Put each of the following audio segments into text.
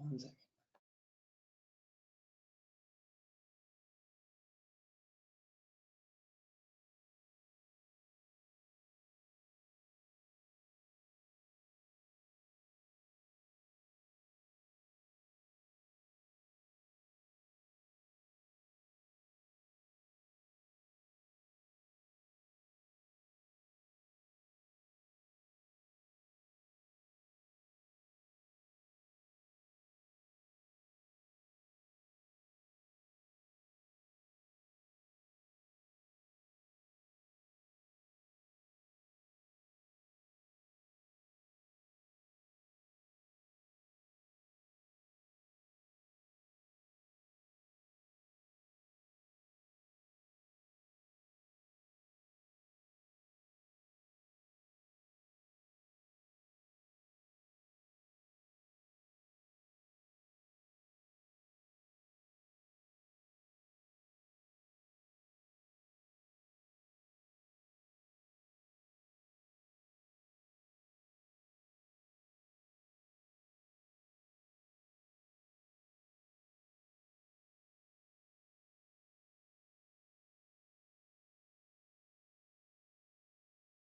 1 second.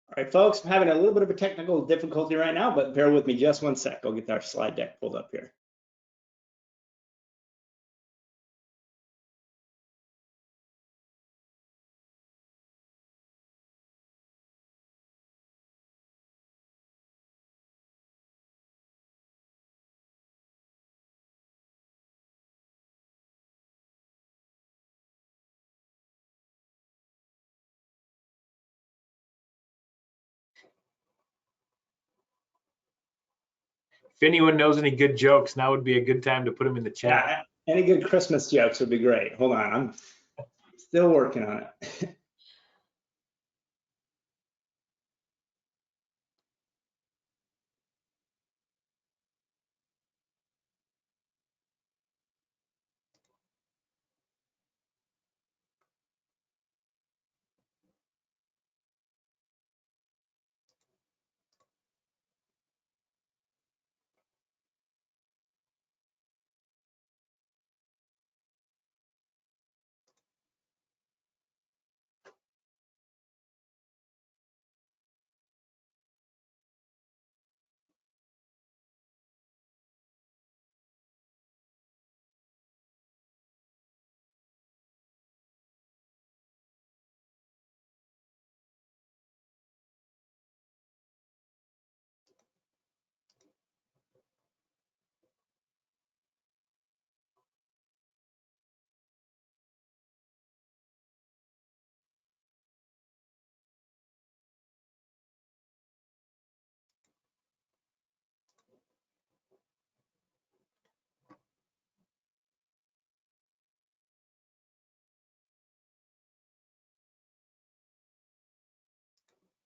All right, folks, I'm having a little bit of a technical difficulty right now, but bear with me just 1 sec. I'll get our slide deck pulled up here. If anyone knows any good jokes, now would be a good time to put them in the chat. Yeah, any good Christmas jokes would be great. Hold on, I'm still working on it.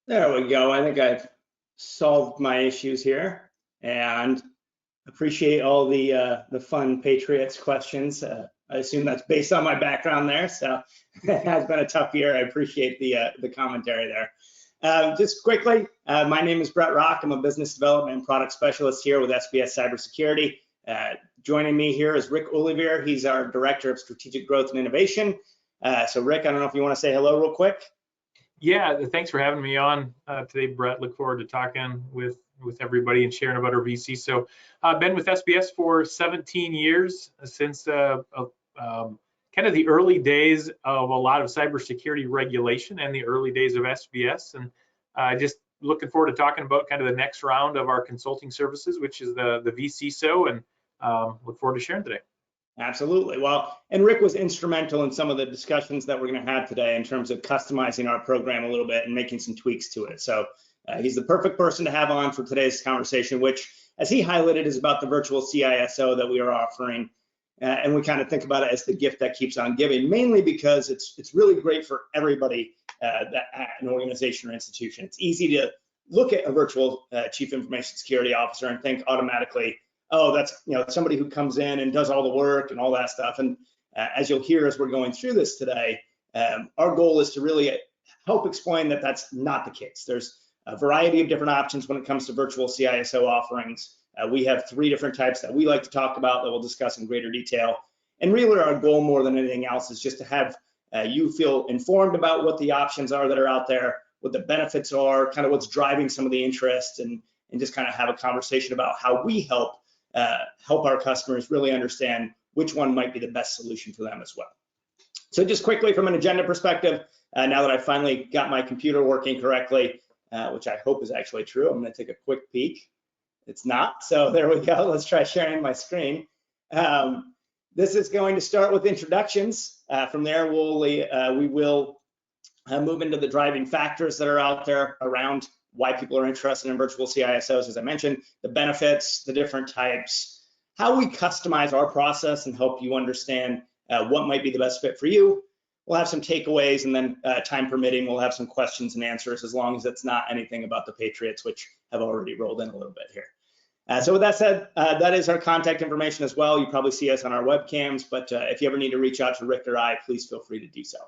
There we go. I think I've solved my issues here, and appreciate all the fun Patriots questions. I assume that's based on my background there, so it has been a tough year. I appreciate the commentary there. Just quickly, my name is Brett Rock. I'm a business development and product specialist here with SBS Cybersecurity. Joining me here is Rick Olivier. He's our Director of Strategic Growth and Innovation. So Rick, I don't know if you want to say hello real quick. Yeah, thanks for having me on today, Brett. Look forward to talking with everybody and sharing about our VCISO. I've been with SBS for 17 years, since kind of the early days of a lot of cybersecurity regulation and the early days of SBS. And just looking forward to talking about kind of the next round of our consulting services, which is the VCISO, and look forward to sharing today. Absolutely. Well, and Rick was instrumental in some of the discussions that we're going to have today in terms of customizing our program a little bit and making some tweaks to it. So he's the perfect person to have on for today's conversation, which, as he highlighted, is about the virtual CISO that we are offering. And we kind of think about it as the gift that keeps on giving, mainly because it's really great for everybody at an organization or institution. It's easy to look at a virtual chief information security officer and think automatically, oh, that's somebody who comes in and does all the work and all that stuff. And as you'll hear as we're going through this today, our goal is to really help explain that that's not the case. There's a variety of different options when it comes to virtual CISO offerings. We have 3 different types that we like to talk about that we'll discuss in greater detail. And really our goal more than anything else is just to have you feel informed about what the options are that are out there, what the benefits are, kind of what's driving some of the interest, and just kind of have a conversation about how we help our customers really understand which one might be the best solution for them as well. So just quickly from an agenda perspective, now that I finally got my computer working correctly, which I hope is actually true, I'm going to take a quick peek. It's not, so there we go. Let's try sharing my screen. This is going to start with introductions. From there, we will move into the driving factors that are out there around why people are interested in virtual CISOs, as I mentioned, the benefits, the different types, how we customize our process and help you understand what might be the best fit for you. We'll have some takeaways, and then time permitting, we'll have some questions and answers, as long as it's not anything about the Patriots, which have already rolled in a little bit here. So with that said, that is our contact information as well. You probably see us on our webcams, but if you ever need to reach out to Rick or I, please feel free to do so.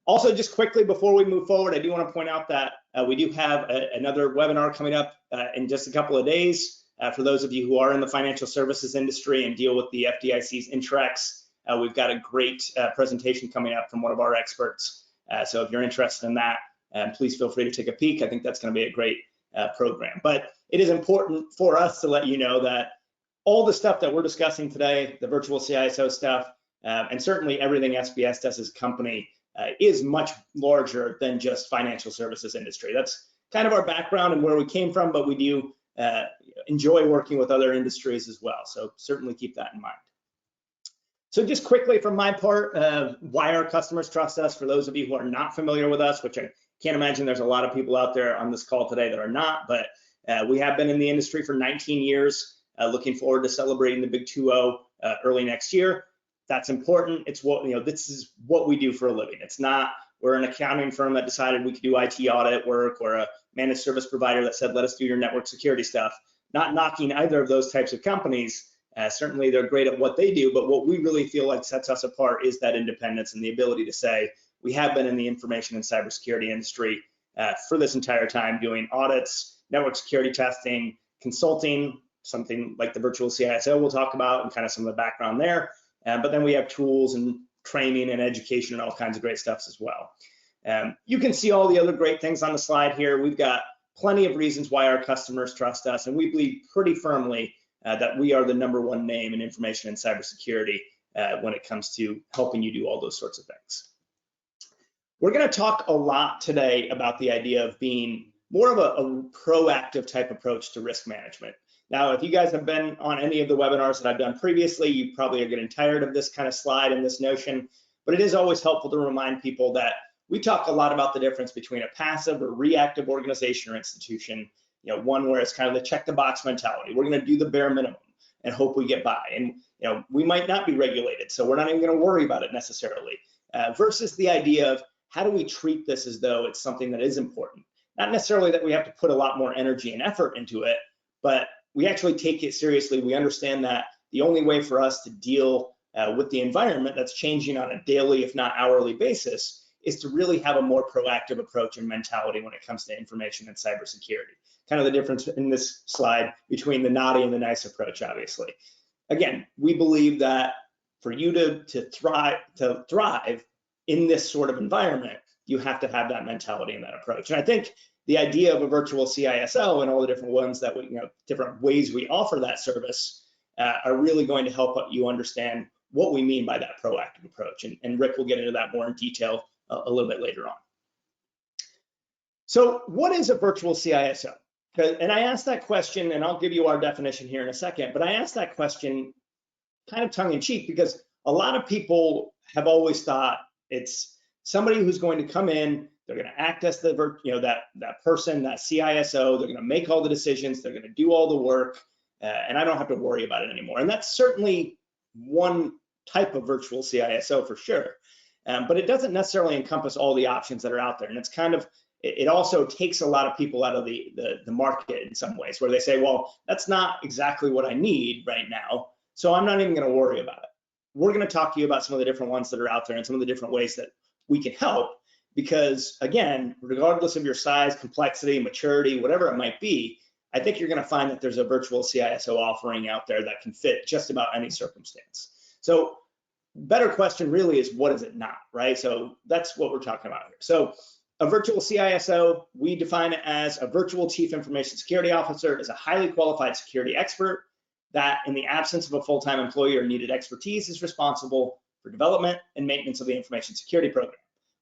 Also, just quickly before we move forward, I do want to point out that we do have another webinar coming up in just a couple of days. For those of you who are in the financial services industry and deal with the FDIC's Intrex, we've got a great presentation coming up from one of our experts. So if you're interested in that, please feel free to take a peek. I think that's going to be a great program. But it is important for us to let you know that all the stuff that we're discussing today, the virtual CISO stuff, and certainly everything SBS does as a company, is much larger than just financial services industry. That's kind of our background and where we came from, but we do enjoy working with other industries as well. So certainly keep that in mind. So just quickly from my part, why our customers trust us, for those of you who are not familiar with us, which I can't imagine there's a lot of people out there on this call today that are not, but we have been in the industry for 19 years, looking forward to celebrating the big 2-0 early next year. That's important. It's what, this is what we do for a living. It's not, we're an accounting firm that decided we could do IT audit work, or a managed service provider that said, let us do your network security stuff. Not knocking either of those types of companies. Certainly they're great at what they do, but what we really feel like sets us apart is that independence and the ability to say, we have been in the information and cybersecurity industry for this entire time, doing audits, network security testing, consulting, something like the virtual CISO we'll talk about, and kind of some of the background there. But then we have tools and training and education and all kinds of great stuff as well. You can see all the other great things on the slide here. We've got plenty of reasons why our customers trust us, and we believe pretty firmly that we are the #1 name in information and cybersecurity when it comes to helping you do all those sorts of things. We're going to talk a lot today about the idea of being more of a proactive type approach to risk management. Now, if you guys have been on any of the webinars that I've done previously, you probably are getting tired of this kind of slide and this notion, but it is always helpful to remind people that we talk a lot about the difference between a passive or reactive organization or institution, one where it's kind of the check the box mentality. We're going to do the bare minimum and hope we get by. And we might not be regulated, so we're not even going to worry about it necessarily, versus the idea of how do we treat this as though it's something that is important? Not necessarily that we have to put a lot more energy and effort into it, but we actually take it seriously. We understand that the only way for us to deal with the environment that's changing on a daily, if not hourly basis, is to really have a more proactive approach and mentality when it comes to information and cybersecurity. Kind of the difference in this slide between the naughty and the nice approach, obviously. Again, we believe that for you to thrive in this sort of environment, you have to have that mentality and that approach. And I think the idea of a virtual CISO and all the different ones that different ways we offer that service are really going to help you understand what we mean by that proactive approach. And Rick will get into that more in detail a little bit later on. So what is a virtual CISO? And I asked that question, and I'll give you our definition here in a second, but I asked that question kind of tongue in cheek because a lot of people have always thought it's somebody who's going to come in, they're going to act as the that person, that CISO, they're going to make all the decisions, they're going to do all the work, and I don't have to worry about it anymore. And that's certainly one type of virtual CISO for sure, but it doesn't necessarily encompass all the options that are out there. And it's kind of, it also takes a lot of people out of the market in some ways, where they say, well, that's not exactly what I need right now, so I'm not even going to worry about it. We're going to talk to you about some of the different ones that are out there and some of the different ways that we can help, because again, regardless of your size, complexity, maturity, whatever it might be, I think you're going to find that there's a virtual CISO offering out there that can fit just about any circumstance. So better question really is, what is it not, right? So that's what we're talking about here. So a virtual CISO, we define it as a virtual chief information security officer, is a highly qualified security expert that, in the absence of a full-time employee or needed expertise, is responsible for development and maintenance of the information security program.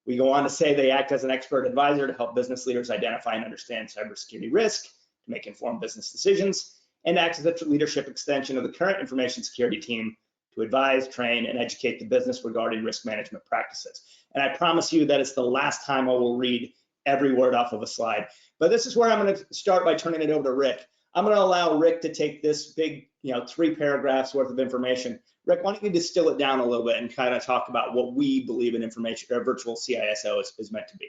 We go on to say they act as an expert advisor to help business leaders identify and understand cybersecurity risk, to make informed business decisions, and act as a leadership extension of the current information security team to advise, train, and educate the business regarding risk management practices. And I promise you that it's the last time I will read every word off of a slide. But this is where I'm going to start by turning it over to Rick. I'm going to allow Rick to take this big, 3 paragraphs worth of information. Rick, why don't you distill it down a little bit and kind of talk about what we believe an information or virtual CISO is meant to be.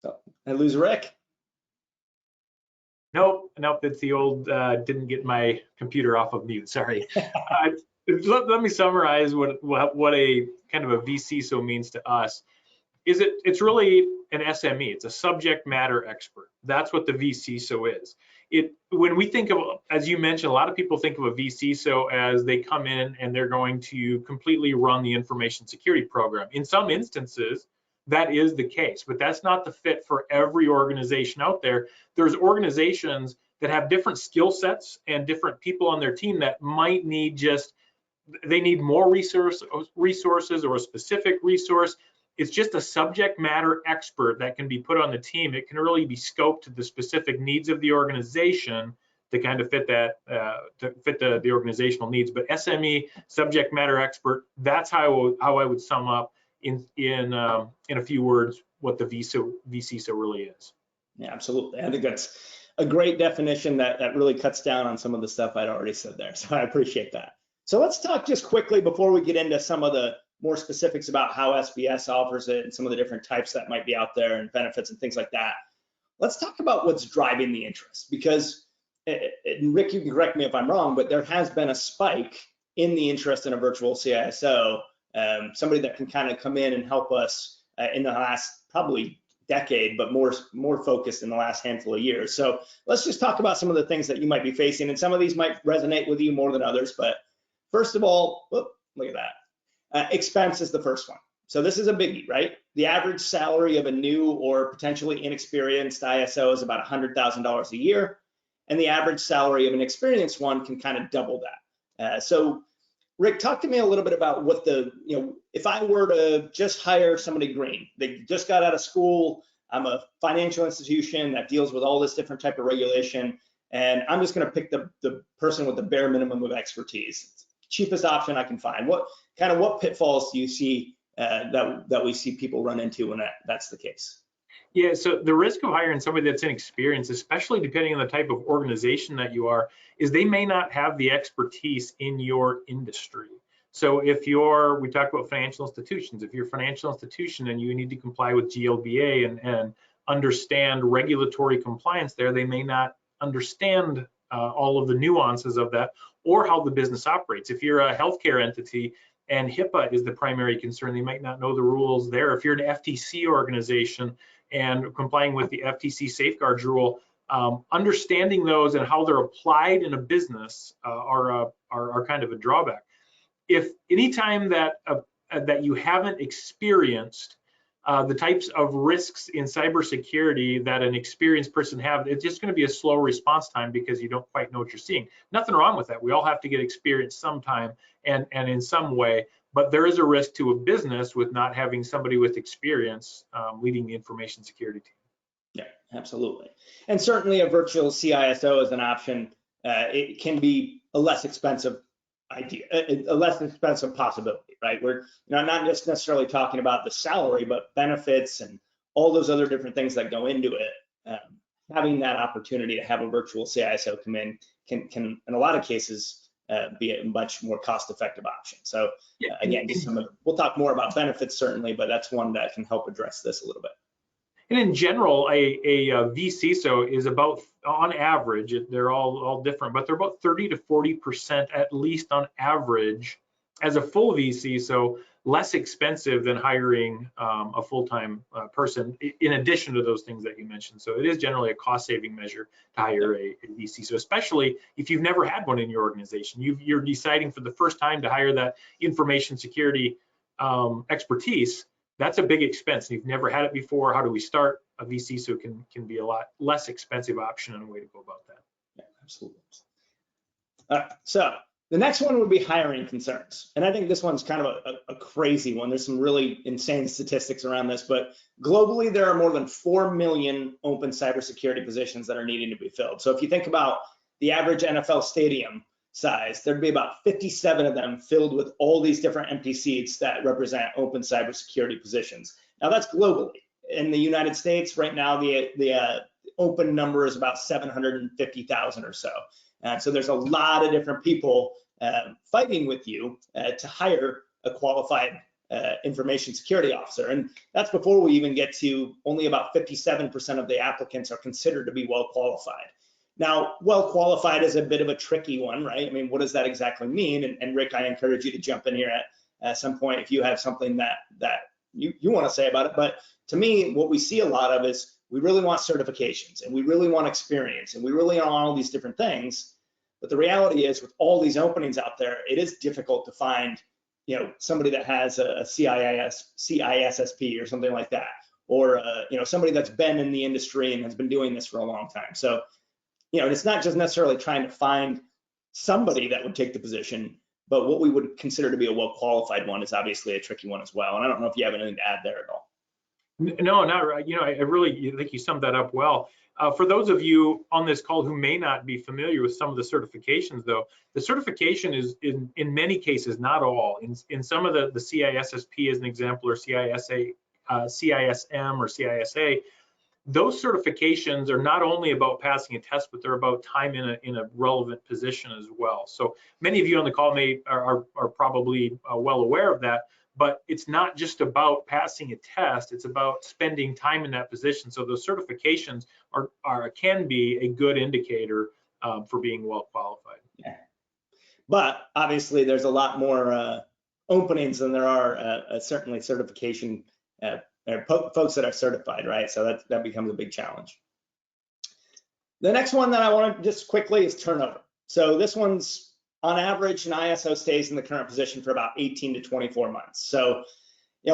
Oh, I lose Rick? Nope, it's the old didn't get my computer off of mute, sorry. Let me summarize what a kind of a VCISO means to us. It's really an SME, it's a subject matter expert. That's what the VCISO is. When we think of, as you mentioned, a lot of people think of a VCISO as they come in and they're going to completely run the information security program. In some instances, that is the case, but that's not the fit for every organization out there. There's organizations that have different skill sets and different people on their team that might need they need more resources or a specific resource. It's just a subject matter expert that can be put on the team. It can really be scoped to the specific needs of the organization to kind of fit that, the organizational needs. But SME, subject matter expert, that's how I would sum up in a few words what the VCISO really is. Yeah, absolutely. I think that's a great definition that really cuts down on some of the stuff I'd already said there. So I appreciate that. So let's talk just quickly before we get into some of the more specifics about how SBS offers it and some of the different types that might be out there and benefits and things like that. Let's talk about what's driving the interest, because Rick, you can correct me if I'm wrong, but there has been a spike in the interest in a virtual CISO, somebody that can kind of come in and help us in the last probably decade, but more focused in the last handful of years. So let's just talk about some of the things that you might be facing, and some of these might resonate with you more than others. But first of all, look at that. Expense is the first one. So this is a biggie, right? The average salary of a new or potentially inexperienced ISO is about $100,000 a year, and the average salary of an experienced one can kind of double that. So Rick, talk to me a little bit about what if I were to just hire somebody green, they just got out of school, I'm a financial institution that deals with all this different type of regulation, and I'm just going to pick the person with the bare minimum of expertise. It's the cheapest option I can find. What pitfalls do you see that we see people run into when that's the case? Yeah, so the risk of hiring somebody that's inexperienced, especially depending on the type of organization that you are, is they may not have the expertise in your industry. So we talk about financial institutions, if you're a financial institution and you need to comply with GLBA and understand regulatory compliance there, they may not understand all of the nuances of that or how the business operates. If you're a healthcare entity and HIPAA is the primary concern, they might not know the rules there. If you're an FTC organization and complying with the FTC safeguards rule, understanding those and how they're applied in a business are kind of a drawback. If anytime that you haven't experienced the types of risks in cybersecurity that an experienced person have, it's just going to be a slow response time because you don't quite know what you're seeing. Nothing wrong with that. We all have to get experience sometime and in some way, but there is a risk to a business with not having somebody with experience leading the information security team. Yeah, absolutely. And certainly a virtual CISO is an option. It can be a less expensive idea, a less expensive possibility, right? We're not just necessarily talking about the salary, but benefits and all those other different things that go into it. Having that opportunity to have a virtual CISO come in can in a lot of cases be a much more cost-effective option. So again, we'll talk more about benefits certainly, but that's one that can help address this a little bit. And in general, a VCISO is about, on average, they're all different, but they're about 30 to 40% at least on average as a full VCISO less expensive than hiring a full-time person, in addition to those things that you mentioned. So it is generally a cost-saving measure to hire a VCISO, especially if you've never had one in your organization. You're deciding for the first time to hire that information security expertise. That's a big expense. You've never had it before. How do we start? A VCISO can be a lot less expensive option and a way to go about that. Yeah, absolutely. So the next one would be hiring concerns. And I think this one's kind of a crazy one. There's some really insane statistics around this, but globally, there are more than 4 million open cybersecurity positions that are needing to be filled. So if you think about the average NFL stadium size, there'd be about 57 of them filled with all these different empty seats that represent open cybersecurity positions. Now that's globally. In the United States, right now, the open number is about 750,000 or so. So there's a lot of different people fighting with you to hire a qualified information security officer. And that's before we even get to only about 57% of the applicants are considered to be well qualified. Now, well qualified is a bit of a tricky one, right? I mean, what does that exactly mean? And Rick, I encourage you to jump in here at some point if you have something that you want to say about it. But to me, what we see a lot of is we really want certifications and we really want experience and we really want all these different things. But the reality is with all these openings out there, it is difficult to find, somebody that has a CISSP or something like that, or, somebody that's been in the industry and has been doing this for a long time. So, it's not just necessarily trying to find somebody that would take the position, but what we would consider to be a well-qualified one is obviously a tricky one as well. And I don't know if you have anything to add there at all. No, not right. I really think you summed that up well. For those of you on this call who may not be familiar with some of the certifications, though, the certification is in many cases, not all. In some of the CISSP as an example, or CISM or CISA, those certifications are not only about passing a test, but they're about time in a relevant position as well. So many of you on the call are probably well aware of that. But it's not just about passing a test, it's about spending time in that position. So those certifications can be a good indicator for being well qualified. Yeah. But obviously there's a lot more openings than there are certainly certification folks that are certified, right? So that becomes a big challenge. The next one that I want to just quickly is turnover. So this one's on average, an ISO stays in the current position for about 18 to 24 months. So,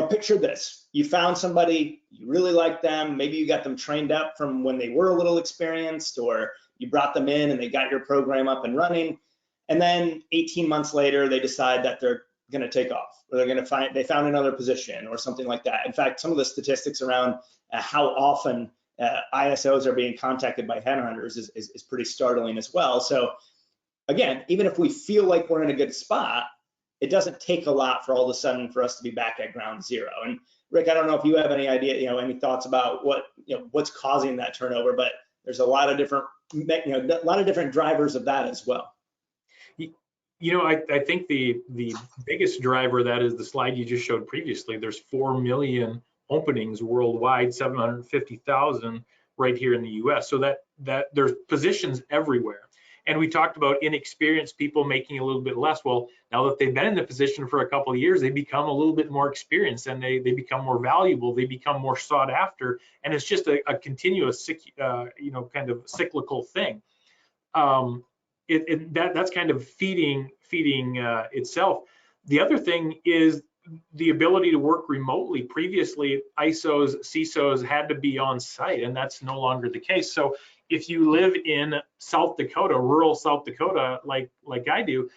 picture this. You found somebody, you really like them, maybe you got them trained up from when they were a little experienced, or you brought them in and they got your program up and running. And then 18 months later, they decide that they're going to take off, or they found another position or something like that. In fact, some of the statistics around how often ISOs are being contacted by headhunters is pretty startling as well. So, again, even if we feel like we're in a good spot, it doesn't take a lot for all of a sudden for us to be back at ground zero. And Rick, I don't know if you have any idea, any thoughts about what's causing that turnover, but there's a lot of different, drivers of that as well. I think the biggest driver of that is the slide you just showed previously. There's 4 million openings worldwide, 750,000 right here in the US. So that there's positions everywhere. And we talked about inexperienced people making a little bit less. Well, now that they've been in the position for a couple of years, they become a little bit more experienced and they become more valuable, they become more sought after. And it's just a continuous, kind of cyclical thing. That's kind of feeding itself. The other thing is the ability to work remotely. Previously, ISOs, CISOs had to be on site, and that's no longer the case. So if you live in South Dakota, rural South Dakota, like I do,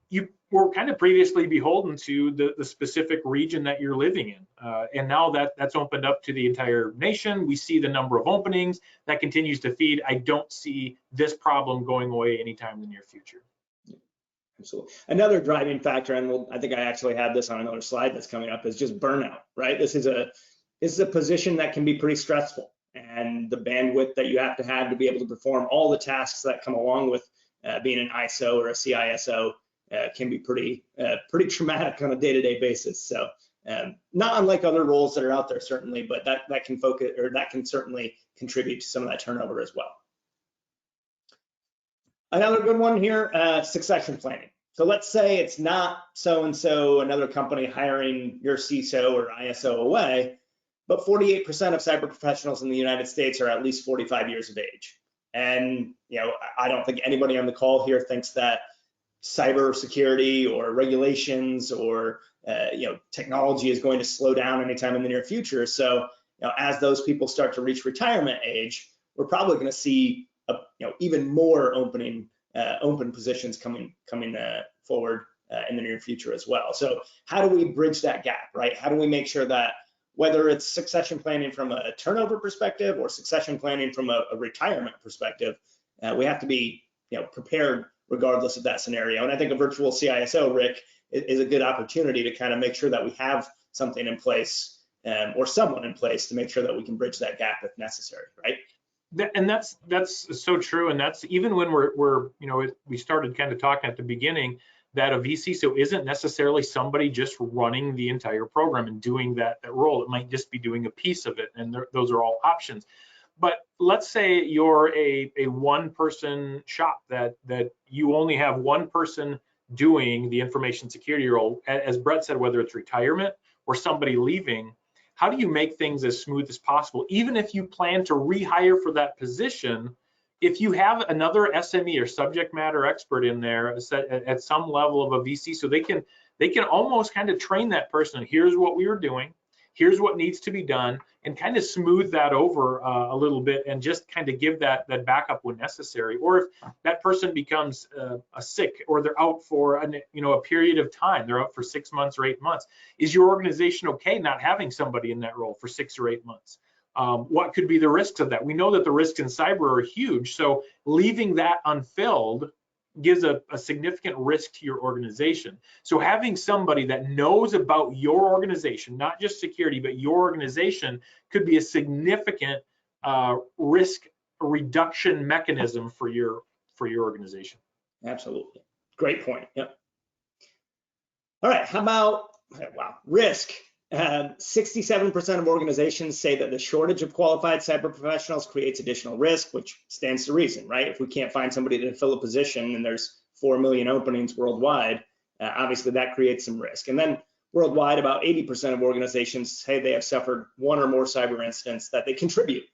you were kind of previously beholden to the specific region that you're living in. And now that's opened up to the entire nation. We see the number of openings that continues to feed. I don't see this problem going away anytime in the near future. Absolutely. Another driving factor, and I think I actually have this on another slide that's coming up, is just burnout, right? This is a position that can be pretty stressful, and the bandwidth that you have to be able to perform all the tasks that come along with being an ISO or a CISO can be pretty traumatic on a day-to-day basis. So not unlike other roles that are out there, certainly, but that can certainly contribute to some of that turnover as well. Another good one here, succession planning. So let's say it's not so-and-so, another company hiring your CISO or ISO away, but 48% of cyber professionals in the United States are at least 45 years of age. And I don't think anybody on the call here thinks that cybersecurity or regulations or technology is going to slow down anytime in the near future. So as those people start to reach retirement age, we're probably going to see even more open positions coming forward in the near future as well. So how do we bridge that gap, right? How do we make sure that whether it's succession planning from a turnover perspective or succession planning from a retirement perspective, we have to be prepared regardless of that scenario. And I think a virtual CISO, Rick, is a good opportunity to kind of make sure that we have something in place or someone in place to make sure that we can bridge that gap if necessary, right? And that's so true. And that's even when we started kind of talking at the beginning that a VCISO isn't necessarily somebody just running the entire program and doing that role. It might just be doing a piece of it, and those are all options. But let's say you're a one-person shop that you only have one person doing the information security role. As Brett said, whether it's retirement or somebody leaving, how do you make things as smooth as possible? Even if you plan to rehire for that position, if you have another SME or subject matter expert in there at some level of a VC, so they can almost kind of train that person. Here's what we are doing. Here's what needs to be done, and kind of smooth that over a little bit, and just kind of give that backup when necessary. Or if that person becomes sick, or they're out for a period of time, they're out for 6 months or 8 months, is your organization okay not having somebody in that role for 6 or 8 months? What could be the risks of that? We know that the risks in cyber are huge, so leaving that unfilled gives a significant risk to your organization. So having somebody that knows about your organization, not just security, but your organization, could be a significant risk reduction mechanism for your organization. Absolutely. Great point. Yep. All right. How about, risk? 67% of organizations say that the shortage of qualified cyber professionals creates additional risk, which stands to reason, right? If we can't find somebody to fill a position and there's 4 million openings worldwide, obviously that creates some risk. And then worldwide, about 80% of organizations say they have suffered one or more cyber incidents that they contribute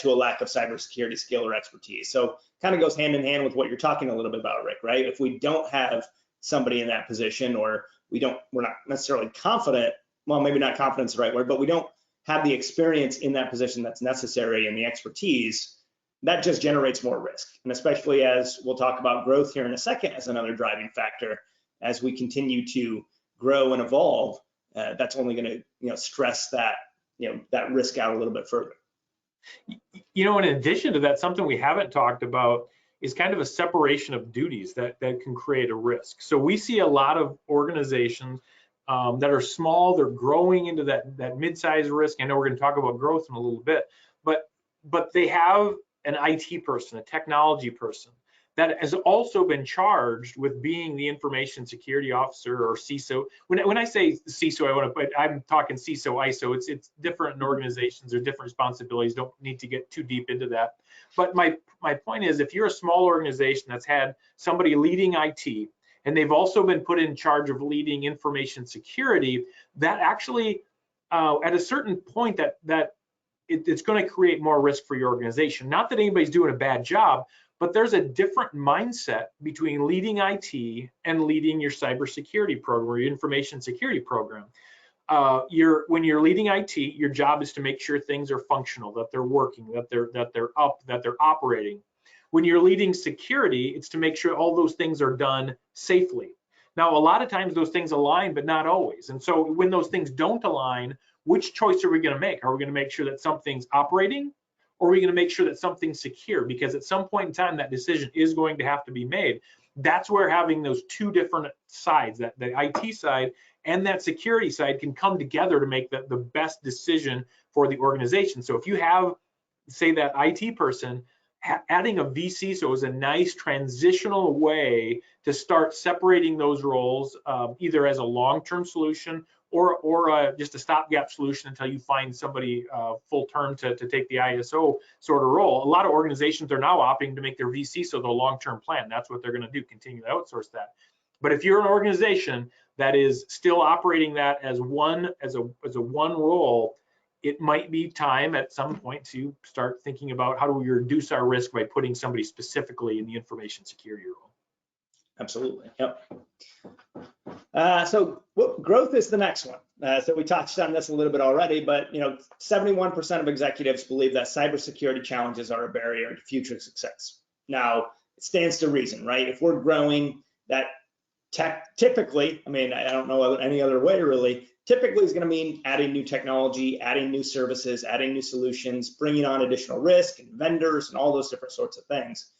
to a lack of cybersecurity skill or expertise. So kind of goes hand in hand with what you're talking a little bit about, Rick, right? If we don't have somebody in that position, or we're not necessarily confident, well, maybe not confidence is the right word, but we don't have the experience in that position that's necessary and the expertise, that just generates more risk. And especially as we'll talk about growth here in a second as another driving factor, as we continue to grow and evolve, that's only going to stress that that risk out a little bit further. In addition to that, something we haven't talked about is kind of a separation of duties that can create a risk. So we see a lot of organizations that are small, they're growing into that mid-sized risk. I know we're going to talk about growth in a little bit, but they have an IT person, a technology person that has also been charged with being the information security officer or CISO. When I say CISO, I'm talking CISO, ISO. It's different in organizations. There are different responsibilities. Don't need to get too deep into that. But my point is, if you're a small organization that's had somebody leading IT, and they've also been put in charge of leading information security, that actually, at a certain point, it's going to create more risk for your organization. Not that anybody's doing a bad job, but there's a different mindset between leading IT and leading your cybersecurity program or your information security program. When you're leading IT, your job is to make sure things are functional, that they're working, that they're up, that they're operating. When you're leading security, it's to make sure all those things are done safely. Now, a lot of times those things align, but not always. And so when those things don't align, which choice are we going to make? Are we going to make sure that something's operating, or are we going to make sure that something's secure? Because at some point in time, that decision is going to have to be made. That's where having those two different sides, that the IT side and that security side, can come together to make the best decision for the organization. So if you have, say, that IT person, adding a VCISO is a nice transitional way to start separating those roles, either as a long-term solution or just a stopgap solution until you find somebody full-term to take the ISO sort of role. A lot of organizations are now opting to make their VCISO the long-term plan. That's what they're going to do, continue to outsource that. But if you're an organization that is still operating that as one role, it might be time at some point to start thinking about how do we reduce our risk by putting somebody specifically in the information security role. Absolutely. Yep. So growth is the next one. So we touched on this a little bit already, but 71% of executives believe that cybersecurity challenges are a barrier to future success. Now, it stands to reason, right? If we're growing, that tech typically, I mean, I don't know any other way really, typically is going to mean adding new technology, adding new services, adding new solutions, bringing on additional risk and vendors and all those different sorts of things.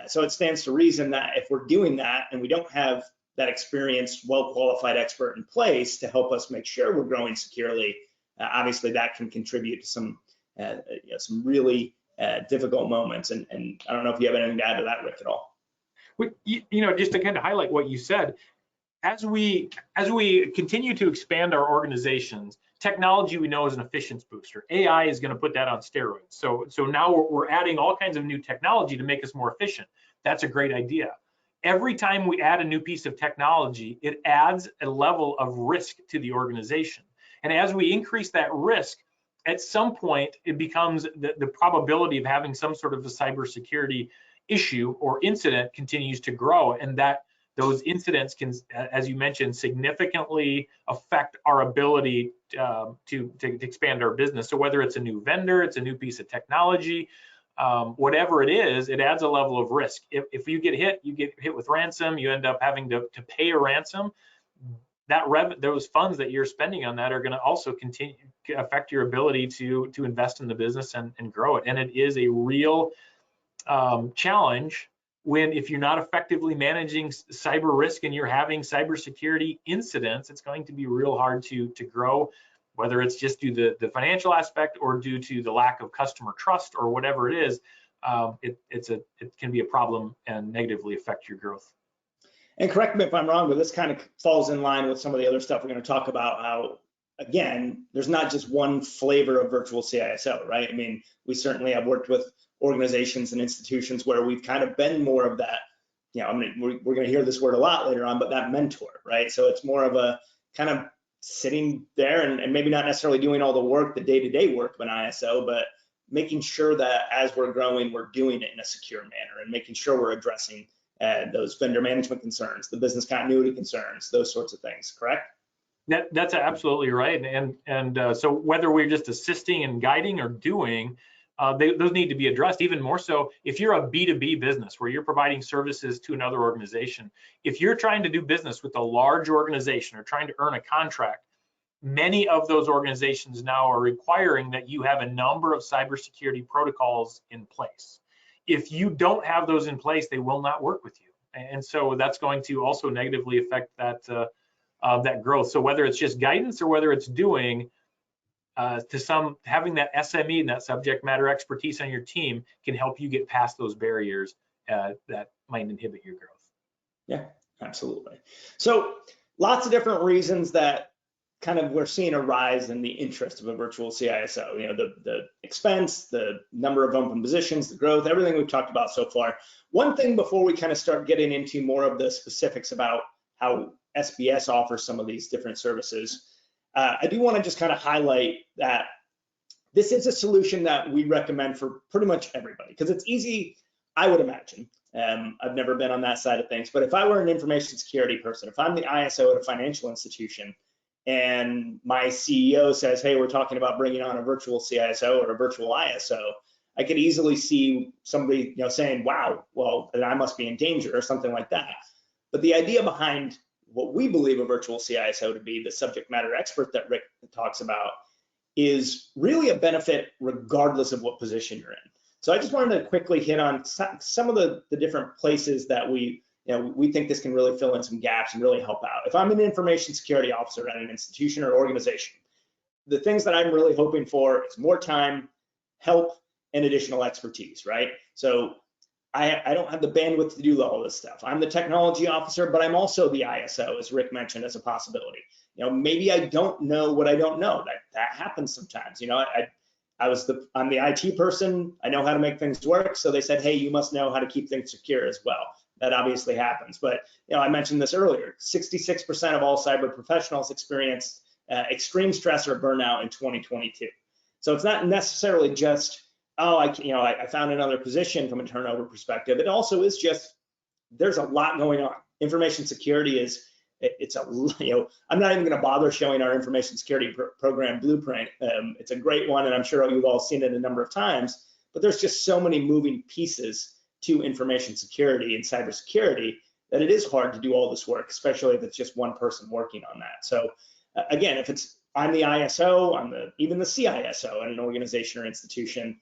So it stands to reason that if we're doing that and we don't have that experienced, well-qualified expert in place to help us make sure we're growing securely, obviously that can contribute to some really difficult moments. And I don't know if you have anything to add to that, Rick, at all. Just to kind of highlight what you said, as we continue to expand our organizations, technology we know is an efficiency booster. AI is going to put that on steroids. So now we're adding all kinds of new technology to make us more efficient. That's a great idea. Every time we add a new piece of technology, it adds a level of risk to the organization. And as we increase that risk, at some point, it becomes the probability of having some sort of a cybersecurity issue or incident continues to grow, and that those incidents can, as you mentioned, significantly affect our ability to expand our business. So whether it's a new vendor, it's a new piece of technology, whatever it is, it adds a level of risk. If you get hit with ransom, you end up having to pay a ransom. Those funds that you're spending on that are going to also continue to affect your ability to invest in the business and grow it. And it is a real challenge if you're not effectively managing cyber risk and you're having cybersecurity incidents. It's going to be real hard to grow, whether it's just due to the financial aspect or due to the lack of customer trust or whatever it is. It can be a problem and negatively affect your growth. And correct me if I'm wrong, but this kind of falls in line with some of the other stuff we're going to talk about. How, again, there's not just one flavor of virtual CISO, right? I mean, we certainly have worked with organizations and institutions where we've kind of been more of that, I mean, we're going to hear this word a lot later on, but that mentor, right? So it's more of a kind of sitting there and maybe not necessarily doing all the work, the day-to-day work of an ISO, but making sure that as we're growing, we're doing it in a secure manner and making sure we're addressing those vendor management concerns, the business continuity concerns, those sorts of things, correct? That's absolutely right. And so whether we're just assisting and guiding or doing, those need to be addressed. Even more so if you're a B2B business where you're providing services to another organization. If you're trying to do business with a large organization or trying to earn a contract, many of those organizations now are requiring that you have a number of cybersecurity protocols in place. If you don't have those in place, they will not work with you. And so that's going to also negatively affect that growth. So whether it's just guidance or whether it's doing, having that SME and that subject matter expertise on your team can help you get past those barriers that might inhibit your growth. Yeah, absolutely. So lots of different reasons that kind of we're seeing a rise in the interest of a virtual CISO, the expense, the number of open positions, the growth, everything we've talked about so far. One thing before we kind of start getting into more of the specifics about how SBS offers some of these different services, I do want to just kind of highlight that this is a solution that we recommend for pretty much everybody because it's easy, I would imagine. I've never been on that side of things, but if I were an information security person, if I'm the ISO at a financial institution and my CEO says, hey, we're talking about bringing on a virtual CISO or a virtual ISO, I could easily see somebody saying, wow, well, then I must be in danger or something like that. But the idea behind what we believe a virtual CISO to be, the subject matter expert that Rick talks about, is really a benefit regardless of what position you're in. So I just wanted to quickly hit on some of the different places that we think this can really fill in some gaps and really help out. If I'm an information security officer at an institution or organization, the things that I'm really hoping for is more time, help, and additional expertise, right? So I don't have the bandwidth to do all this stuff. I'm the technology officer, but I'm also the ISO, as Rick mentioned, as a possibility. Maybe I don't know what I don't know. That happens sometimes. I'm the IT person. I know how to make things work. So they said, hey, you must know how to keep things secure as well. that obviously happens. But I mentioned this earlier, 66% of all cyber professionals experienced extreme stress or burnout in 2022. So it's not necessarily just, oh, I found another position from a turnover perspective. It also is just, there's a lot going on. Information security is, I'm not even going to bother showing our information security program blueprint. It's a great one, and I'm sure you've all seen it a number of times, but there's just so many moving pieces to information security and cybersecurity that it is hard to do all this work, especially if it's just one person working on that. So again, if I'm the ISO, even the CISO at an organization or institution,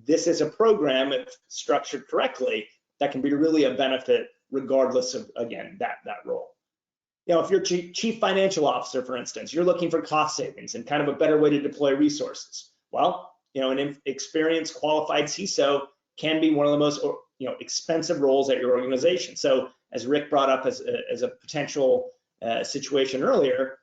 this is a program, if structured correctly, that can be really a benefit regardless of, again, that role. If you're chief financial officer, for instance, you're looking for cost savings and kind of a better way to deploy resources. Well, an experienced, qualified CISO can be one of the most, expensive roles at your organization. So as Rick brought up as a potential situation earlier,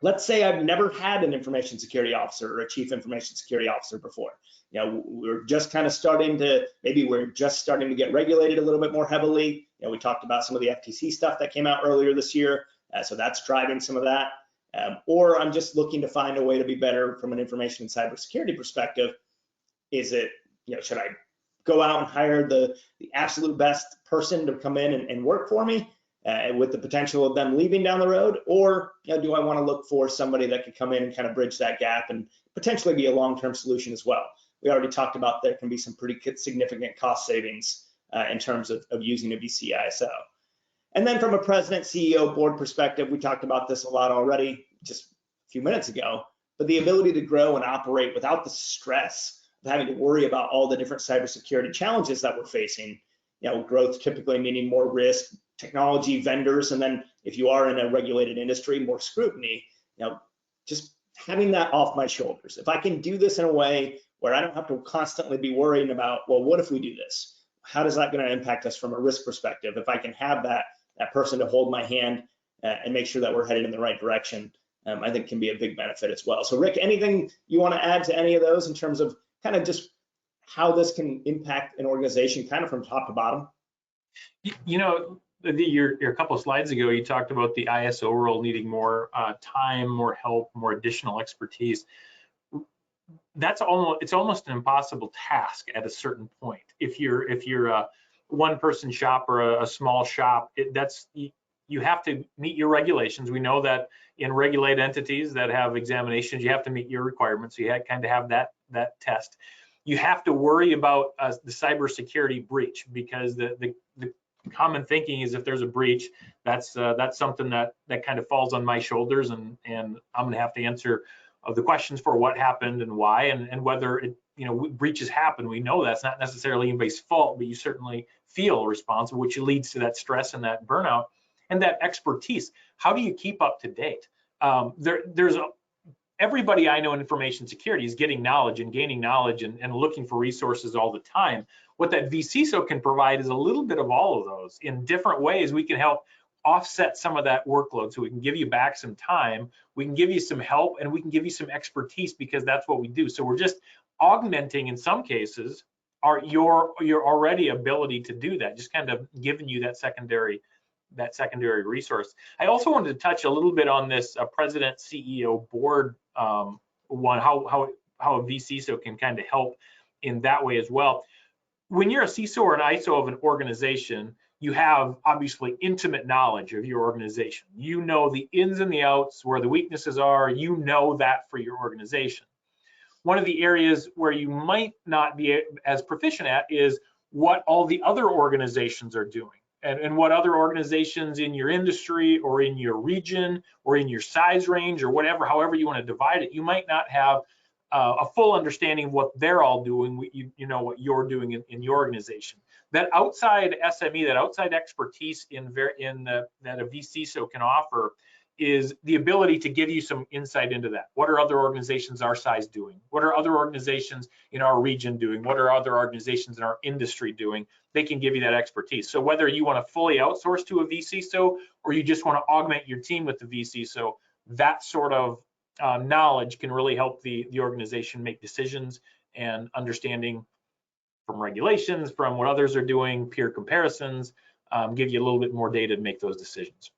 let's say I've never had an information security officer or a chief information security officer before. We're just kind of we're just starting to get regulated a little bit more heavily. We talked about some of the FTC stuff that came out earlier this year. So that's driving some of that. Or I'm just looking to find a way to be better from an information and cybersecurity perspective. Is it, should I go out and hire the absolute best person to come in and work for me with the potential of them leaving down the road? Or do I want to look for somebody that could come in and kind of bridge that gap and potentially be a long-term solution as well? We already talked about there can be some pretty significant cost savings in terms of using a VCISO. And then from a president, CEO, board perspective, we talked about this a lot already just a few minutes ago, but the ability to grow and operate without the stress of having to worry about all the different cybersecurity challenges that we're facing. Growth typically meaning more risk, technology vendors, and then if you are in a regulated industry, more scrutiny. Just having that off my shoulders. If I can do this in a way where I don't have to constantly be worrying about, well, what if we do this? How is that going to impact us from a risk perspective? If I can have that person to hold my hand and make sure that we're headed in the right direction, I think can be a big benefit as well. So Rick, anything you want to add to any of those in terms of kind of just how this can impact an organization kind of from top to bottom? Your couple of slides ago, you talked about the ISO role needing more time, more help, more additional expertise. It's almost an impossible task at a certain point. If you're a one-person shop or a small shop, you have to meet your regulations. We know that in regulated entities that have examinations, you have to meet your requirements. So you kind of have that test. You have to worry about the cybersecurity breach, because the common thinking is if there's a breach, that's something that kind of falls on my shoulders, and I'm going to have to answer the questions for what happened and why, and whether breaches happen. We know that's not necessarily anybody's fault, but you certainly feel responsible, which leads to that stress and that burnout and that expertise. How do you keep up to date? Everybody I know in information security is getting knowledge and gaining knowledge and looking for resources all the time. What that VCISO can provide is a little bit of all of those. In different ways, we can help offset some of that workload, so we can give you back some time, we can give you some help, and we can give you some expertise, because that's what we do. So we're just augmenting, in some cases, your already ability to do that, just kind of giving you that secondary resource. I also wanted to touch a little bit on this president, CEO, board one, how a VCISO can kind of help in that way as well. When you're a CISO or an ISO of an organization, you have obviously intimate knowledge of your organization. You know the ins and the outs, where the weaknesses are. You know that for your organization. One of the areas where you might not be as proficient at is what all the other organizations are doing, and what other organizations in your industry or in your region or in your size range or whatever, however you want to divide it. You might not have a full understanding of what they're all doing. You know what you're doing in your organization. That outside SME, that outside expertise that a VCISO can offer, is the ability to give you some insight into that. What are other organizations our size doing? What are other organizations in our region doing? What are other organizations in our industry doing? They can give you that expertise. So whether you want to fully outsource to a VCISO or you just want to augment your team with the VCISO, that sort of knowledge can really help the organization make decisions and understanding regulations, from what others are doing, peer comparisons, give you a little bit more data to make those decisions.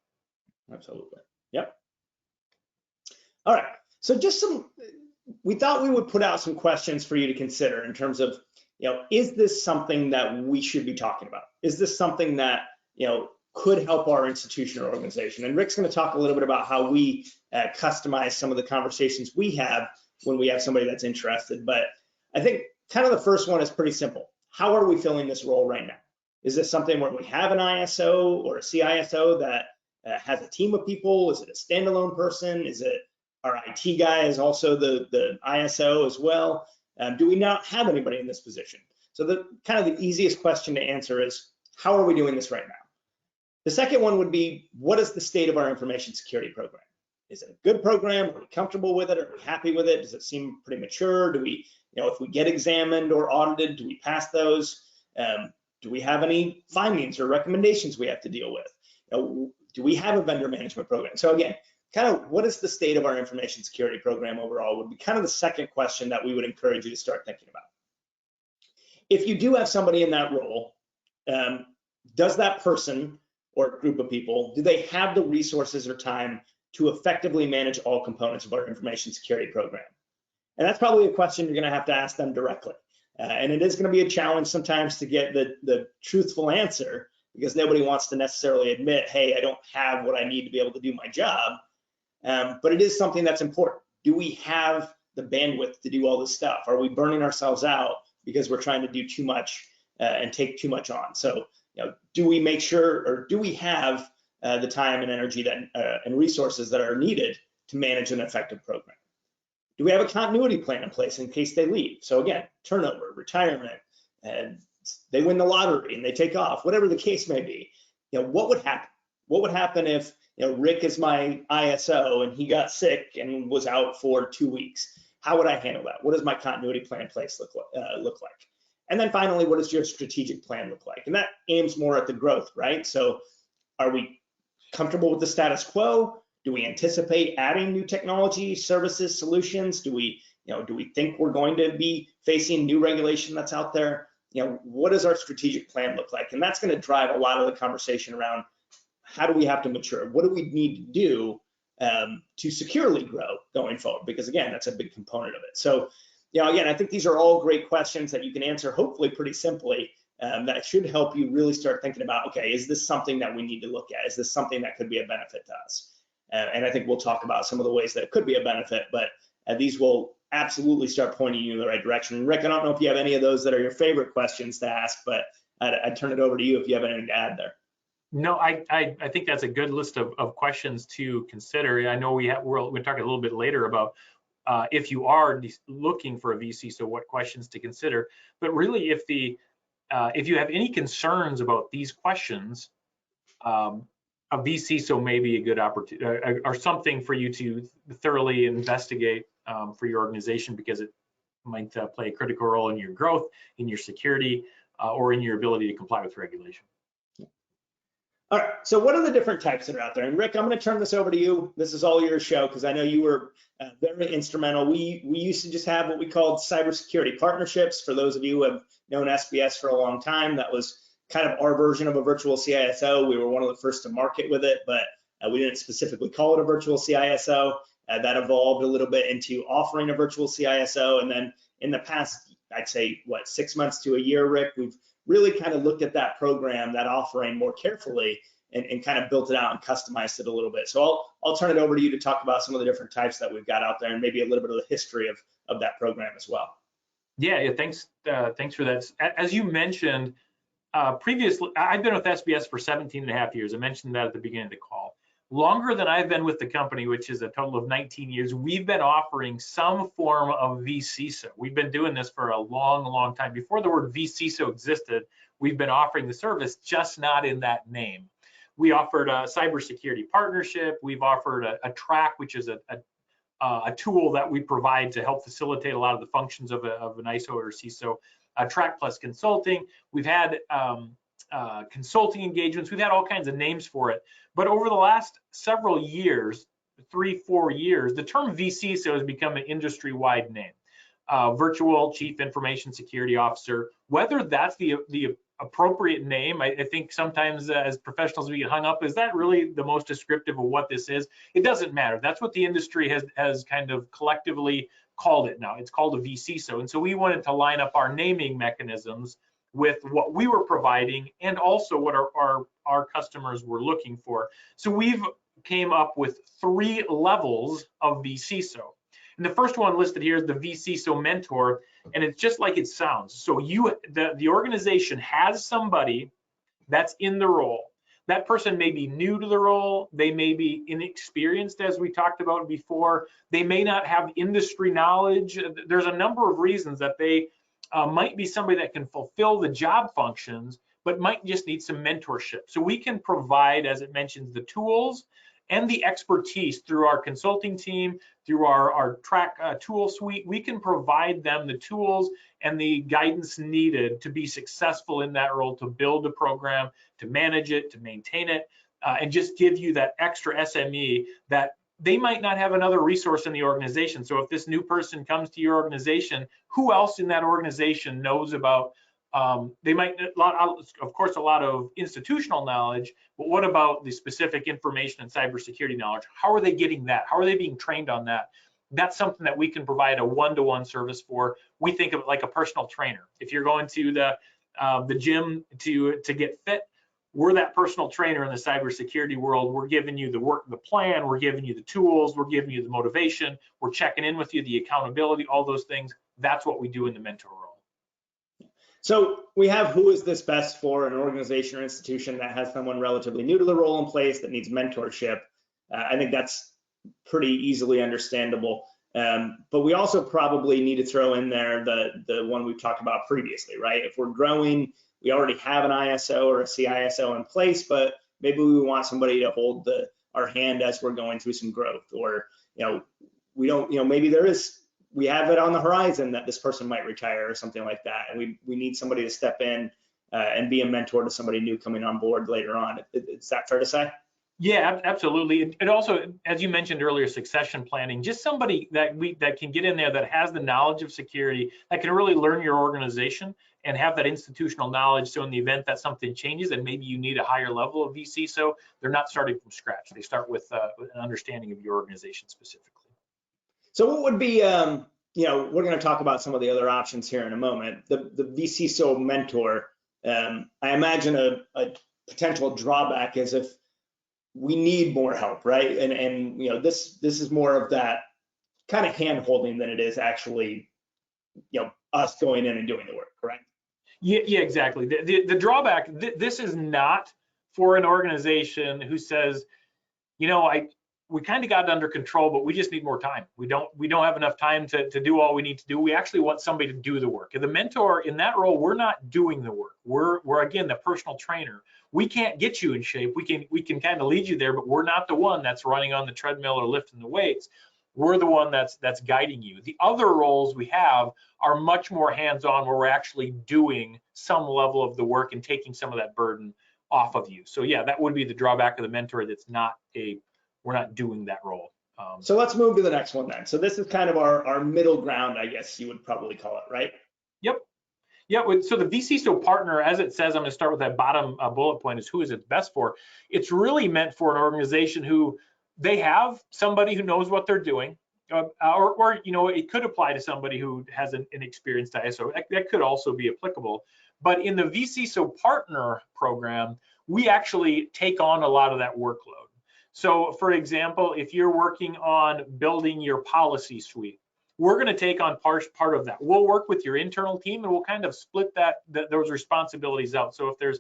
Absolutely. Yep. All right. So we thought we would put out some questions for you to consider in terms of, is this something that we should be talking about? Is this something that, could help our institution or organization? And Rick's going to talk a little bit about how we customize some of the conversations we have when we have somebody that's interested. But I think kind of the first one is pretty simple. How are we filling this role right now? Is this something where we have an ISO or a CISO that has a team of people? Is it a standalone person? Is it our IT guy is also the ISO as well? Do we not have anybody in this position? So the kind of the easiest question to answer is, how are we doing this right now? The second one would be, what is the state of our information security program? Is it a good program? Are we comfortable with it? Are we happy with it? Does it seem pretty mature? Do we, if we get examined or audited, do we pass those? Do we have any findings or recommendations we have to deal with? Do we have a vendor management program? So again, kind of what is the state of our information security program overall would be kind of the second question that we would encourage you to start thinking about. If you do have somebody in that role, does that person or group of people, do they have the resources or time to effectively manage all components of our information security program? And that's probably a question you're going to have to ask them directly. And it is going to be a challenge sometimes to get the truthful answer, because nobody wants to necessarily admit, hey, I don't have what I need to be able to do my job. But it is something that's important. Do we have the bandwidth to do all this stuff? Are we burning ourselves out because we're trying to do too much and take too much on? So, do we make sure, or do we have the time and energy that and resources that are needed to manage an effective program? Do we have a continuity plan in place in case they leave? So again, turnover, retirement, and they win the lottery and they take off, whatever the case may be. What would happen? What would happen if Rick is my ISO and he got sick and was out for 2 weeks? How would I handle that? What does my continuity plan in place look like? And then finally, what does your strategic plan look like? And that aims more at the growth, right? So are we comfortable with the status quo? Do we anticipate adding new technology, services, solutions? Do we think we're going to be facing new regulation that's out there? What does our strategic plan look like? And that's going to drive a lot of the conversation around how do we have to mature? What do we need to do to securely grow going forward? Because again, that's a big component of it. So, again, I think these are all great questions that you can answer hopefully pretty simply. That should help you really start thinking about, okay, is this something that we need to look at? Is this something that could be a benefit to us? And I think we'll talk about some of the ways that it could be a benefit, but these will absolutely start pointing you in the right direction. Rick, I don't know if you have any of those that are your favorite questions to ask, but I'd turn it over to you if you have anything to add there. No, I think that's a good list of questions to consider. I know we'll talk a little bit later about if you are looking for a VCISO, what questions to consider. But really, if you have any concerns about these questions, a VCISO may be a good opportunity or something for you to thoroughly investigate for your organization, because it might play a critical role in your growth, in your security, or in your ability to comply with regulation. All right, so what are the different types that are out there? And Rick, I'm going to turn this over to you. This is all your show, because I know you were very instrumental. We used to just have what we called cybersecurity partnerships. For those of you who have known SBS for a long time, that was kind of our version of a virtual CISO. We were one of the first to market with it, but we didn't specifically call it a virtual CISO. That evolved a little bit into offering a virtual CISO. And then in the past, I'd say, 6 months to a year, Rick, we've really kind of looked at that program, that offering more carefully, and kind of built it out and customized it a little bit. So I'll turn it over to you to talk about some of the different types that we've got out there, and maybe a little bit of the history of that program as well. Yeah, thanks for that. As you mentioned, previously, I've been with SBS for 17 and a half years. I mentioned that at the beginning of the call. Longer than I've been with the company, which is a total of 19 years, we've been offering some form of VCISO. We've been doing this for a long, long time. Before the word VCISO existed, we've been offering the service, just not in that name. We offered a cybersecurity partnership. We've offered a track, which is a tool that we provide to help facilitate a lot of the functions of an ISO or CISO. Track plus consulting. We've had consulting engagements. We've had all kinds of names for it. But over the last several years, 3-4 years, the term VCISO has become an industry-wide name. virtual chief information security officer. Whether that's the appropriate name, I think sometimes as professionals we get hung up, is that really the most descriptive of what this is? It doesn't matter. That's what the industry has kind of collectively called it now. It's called a VCISO. And so we wanted to line up our naming mechanisms with what we were providing and also what our customers were looking for. So we've came up with 3 levels of VCISO. And the first one listed here is the VCISO mentor, and it's just like it sounds. So the organization has somebody that's in the role. That person may be new to the role. They may be inexperienced, as we talked about before. They may not have industry knowledge. There's a number of reasons that they might be somebody that can fulfill the job functions, but might just need some mentorship. So we can provide, as it mentions, the tools and the expertise through our consulting team, through our track tool suite. We can provide them the tools and the guidance needed to be successful in that role, to build a program, to manage it, to maintain it, and just give you that extra SME that they might not have another resource in the organization. So if this new person comes to your organization, who else in that organization knows about, they might, of course, a lot of institutional knowledge, but what about the specific information and cybersecurity knowledge? How are they getting that? How are they being trained on that? That's something that we can provide a one-to-one service for. We think of it like a personal trainer. If you're going to the gym to get fit, we're that personal trainer in the cybersecurity world. We're giving you the plan, we're giving you the tools, we're giving you the motivation, we're checking in with you, the accountability, all those things. That's what we do in the mentor role. So we have who is this best for, an organization or institution that has someone relatively new to the role in place that needs mentorship. I think that's pretty easily understandable. But we also probably need to throw in there the one we've talked about previously, right? If we're growing, we already have an ISO or a CISO in place, but maybe we want somebody to hold our hand as we're going through some growth, or we don't, maybe we have it on the horizon that this person might retire or something like that, and we need somebody to step in and be a mentor to somebody new coming on board later on. Is that fair to say? Yeah, absolutely. It also, as you mentioned earlier, succession planning, just somebody that can get in there that has the knowledge of security, that can really learn your organization and have that institutional knowledge. So in the event that something changes and maybe you need a higher level of VCISO, they're not starting from scratch. They start with an understanding of your organization specifically. So what would be, we're going to talk about some of the other options here in a moment. The VCISO mentor, I imagine a potential drawback is if we need more help, right? And this is more of that kind of hand holding than it is actually, us going in and doing the work, correct? Yeah, exactly. The drawback, this is not for an organization who says, we kind of got it under control, but we just need more time. We don't have enough time to do all we need to do. We actually want somebody to do the work. And the mentor in that role, we're not doing the work. We're again the personal trainer. We can't get you in shape. We can kind of lead you there, but we're not the one that's running on the treadmill or lifting the weights. We're the one that's guiding you. The other roles we have are much more hands-on, where we're actually doing some level of the work and taking some of that burden off of you. So yeah, that would be the drawback of the mentor. We're not doing that role. So let's move to the next one then. So this is kind of our middle ground, I guess you would probably call it, right? Yep. Yeah, so the VCISO partner, as it says, I'm going to start with that bottom bullet point, is who is it best for. It's really meant for an organization who they have somebody who knows what they're doing, or it could apply to somebody who has an experienced ISO. That could also be applicable. But in the VCISO partner program, we actually take on a lot of that workload. So for example, if you're working on building your policy suite, we're going to take on part of that. We'll work with your internal team and we'll kind of split those responsibilities out. So if there's,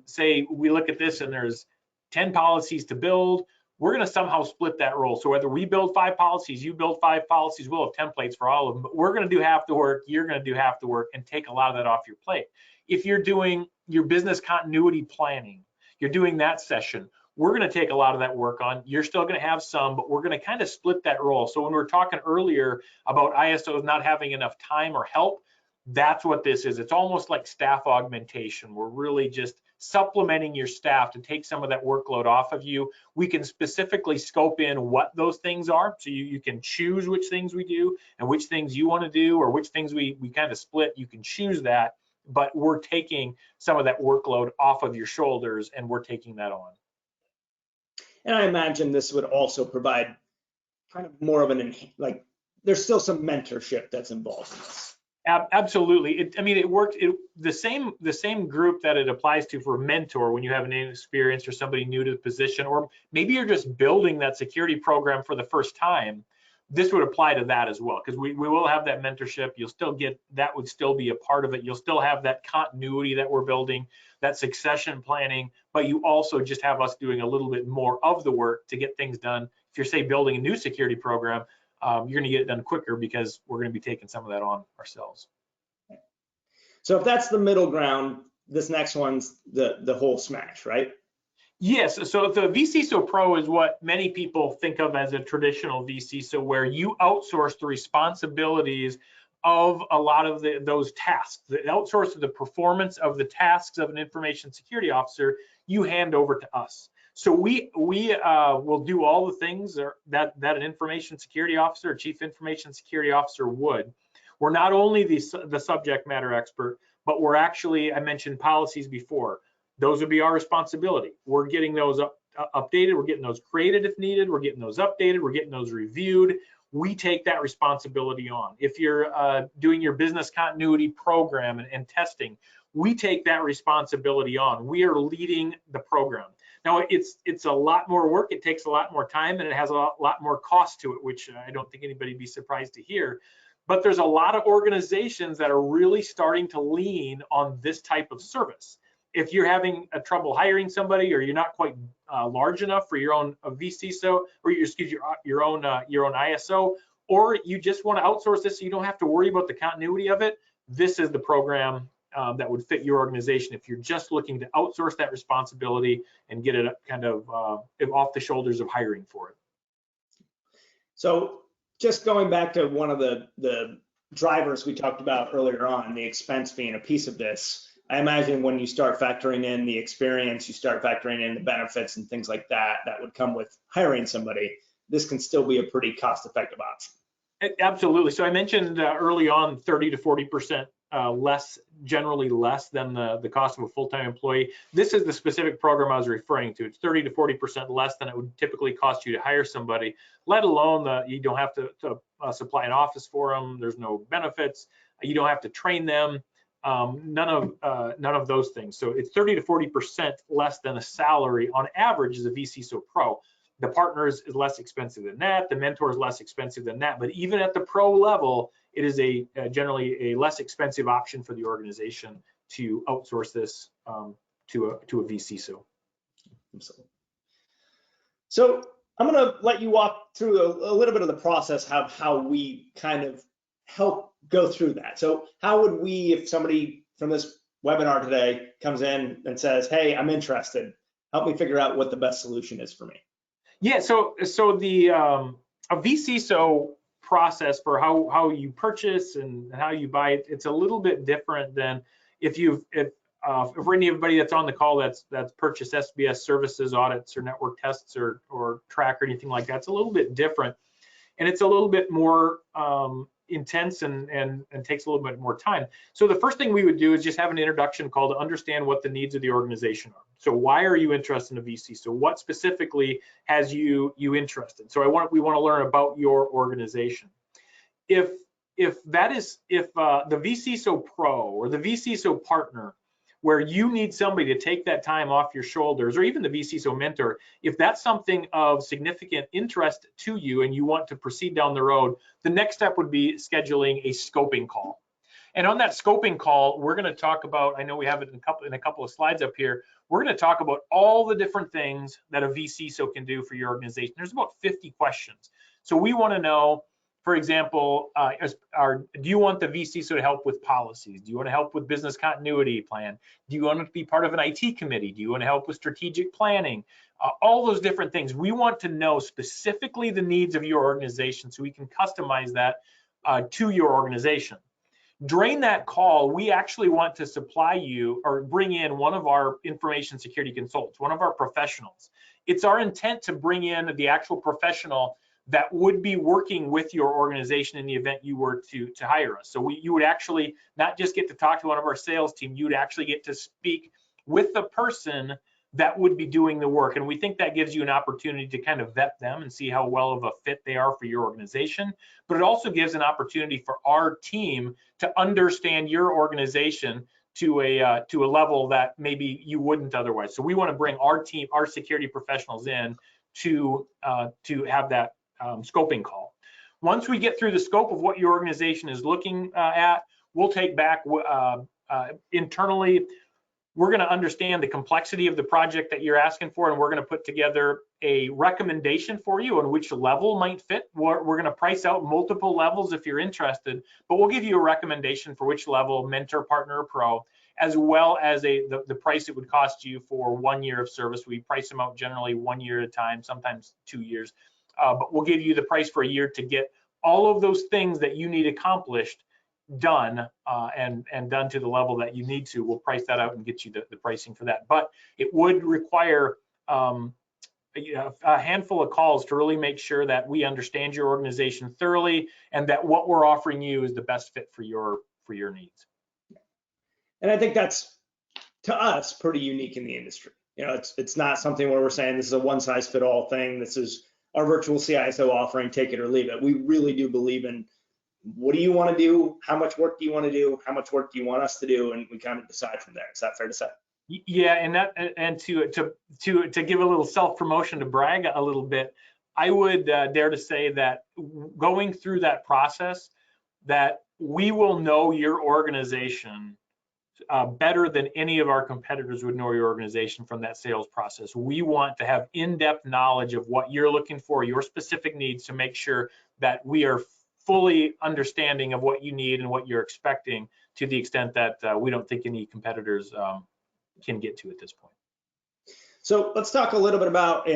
say we look at this and there's 10 policies to build, we're going to somehow split that role. So whether we build 5 policies, you build 5 policies, we'll have templates for all of them, but we're going to do half the work, you're going to do half the work, and take a lot of that off your plate. If you're doing your business continuity planning, you're doing that session, we're going to take a lot of that work on. You're still going to have some, but we're going to kind of split that role. So when we were talking earlier about ISOs not having enough time or help, that's what this is. It's almost like staff augmentation. We're really just supplementing your staff to take some of that workload off of you. We can specifically scope in what those things are. So you can choose which things we do and which things you want to do, or which things we kind of split. You can choose that, but we're taking some of that workload off of your shoulders and we're taking that on. And I imagine this would also provide kind of more of like, there's still some mentorship that's involved in this. Absolutely. I mean, it worked. The same group that it applies to for a mentor when you have an inexperienced or somebody new to the position, or maybe you're just building that security program for the first time. This would apply to that as well, because we will have that mentorship. You'll still get, that would still be a part of it. You'll still have that continuity that we're building, that succession planning, but you also just have us doing a little bit more of the work to get things done. If you're, say, building a new security program, you're going to get it done quicker because we're going to be taking some of that on ourselves. So if that's the middle ground, this next one's the whole smash, right? Yes. So the VCISO Pro is what many people think of as a traditional VCISO, where you outsource the responsibilities of a lot of those tasks. The outsource of the performance of the tasks of an information security officer, you hand over to us. So we will do all the things that an information security officer, or chief information security officer would. We're not only the subject matter expert, but we're actually, I mentioned policies before. Those would be our responsibility. We're getting those updated. We're getting those created if needed. We're getting those updated. We're getting those reviewed. We take that responsibility on. If you're doing your business continuity program and testing, we take that responsibility on. We are leading the program. Now, it's a lot more work. It takes a lot more time, and it has a lot more cost to it, which I don't think anybody would be surprised to hear. But there's a lot of organizations that are really starting to lean on this type of service. If you're having trouble hiring somebody, or you're not quite large enough for your own VCISO, or your own ISO, or you just want to outsource this so you don't have to worry about the continuity of it, this is the program that would fit your organization if you're just looking to outsource that responsibility and get it kind of off the shoulders of hiring for it. So just going back to one of the drivers we talked about earlier on, the expense being a piece of this, I imagine when you start factoring in the experience, you start factoring in the benefits and things like that would come with hiring somebody, this can still be a pretty cost-effective option. Absolutely. So I mentioned early on 30 to 40% less, generally less than the cost of a full-time employee. This is the specific program I was referring to. It's 30 to 40% less than it would typically cost you to hire somebody, let alone you don't have to supply an office for them. There's no benefits. You don't have to train them. None of those things. So it's 30 to 40% less than a salary on average as a VCISO Pro. The partners is less expensive than that. The mentor is less expensive than that. But even at the pro level, it is generally a less expensive option for the organization to outsource this to a VCISO. So I'm going to let you walk through a little bit of the process of how we kind of help go through that. So how would we, if somebody from this webinar today comes in and says, hey, I'm interested, help me figure out what the best solution is for me? Yeah, so the a VCISO process for how you purchase and how you buy it, it's a little bit different than if for anybody that's on the call that's purchased SBS services, audits, or network tests or track or anything like that. It's a little bit different, and it's a little bit more intense and takes a little bit more time. So the first thing we would do is just have an introduction call to understand what the needs of the organization are. So why are you interested in a VC? So what specifically has you interested? So we want to learn about your organization. If the VCISO Pro or the VCISO Partner, where you need somebody to take that time off your shoulders, or even the VCISO Mentor, if that's something of significant interest to you and you want to proceed down the road, the next step would be scheduling a scoping call. And on that scoping call, we're going to talk about, I know we have it in a couple of slides up here, we're going to talk about all the different things that a VCISO can do for your organization. There's about 50 questions. So we want to know, for example, do you want the VCISO to help with policies? Do you want to help with business continuity plan? Do you want to be part of an IT committee? Do you want to help with strategic planning? All those different things. We want to know specifically the needs of your organization so we can customize that to your organization. During that call, we actually want to supply you or bring in one of our information security consultants, one of our professionals. It's our intent to bring in the actual professional that would be working with your organization in the event you were to hire us. So you would actually not just get to talk to one of our sales team, you would actually get to speak with the person that would be doing the work. And we think that gives you an opportunity to kind of vet them and see how well of a fit they are for your organization. But it also gives an opportunity for our team to understand your organization to a level that maybe you wouldn't otherwise. So we want to bring our team, our security professionals in to have that scoping call. Once we get through the scope of what your organization is looking at, we'll take back internally. We're going to understand the complexity of the project that you're asking for, and we're going to put together a recommendation for you on which level might fit. We're going to price out multiple levels if you're interested, but we'll give you a recommendation for which level, mentor, partner, or pro, as well as the price it would cost you for 1 year of service. We price them out generally 1 year at a time, sometimes 2 years, but we'll give you the price for a year to get all of those things that you need accomplished done and done to the level that you need to. We'll price that out and get you the pricing for that. But it would require a handful of calls to really make sure that we understand your organization thoroughly and that what we're offering you is the best fit for your needs. And I think that's, to us, pretty unique in the industry. It's not something where we're saying this is a one size fit all thing. This is our virtual CISO offering, take it or leave it. We really do believe in, what do you want to do? How much work do you want to do? How much work do you want us to do? And we kind of decide from there. Is that fair to say? Yeah, and to give a little self-promotion, to brag a little bit, I would dare to say that going through that process, that we will know your organization better than any of our competitors would know your organization from that sales process. We want to have in-depth knowledge of what you're looking for, your specific needs, to make sure that we are fully understanding of what you need and what you're expecting, to the extent that we don't think any competitors can get to at this point. So let's talk a little bit about,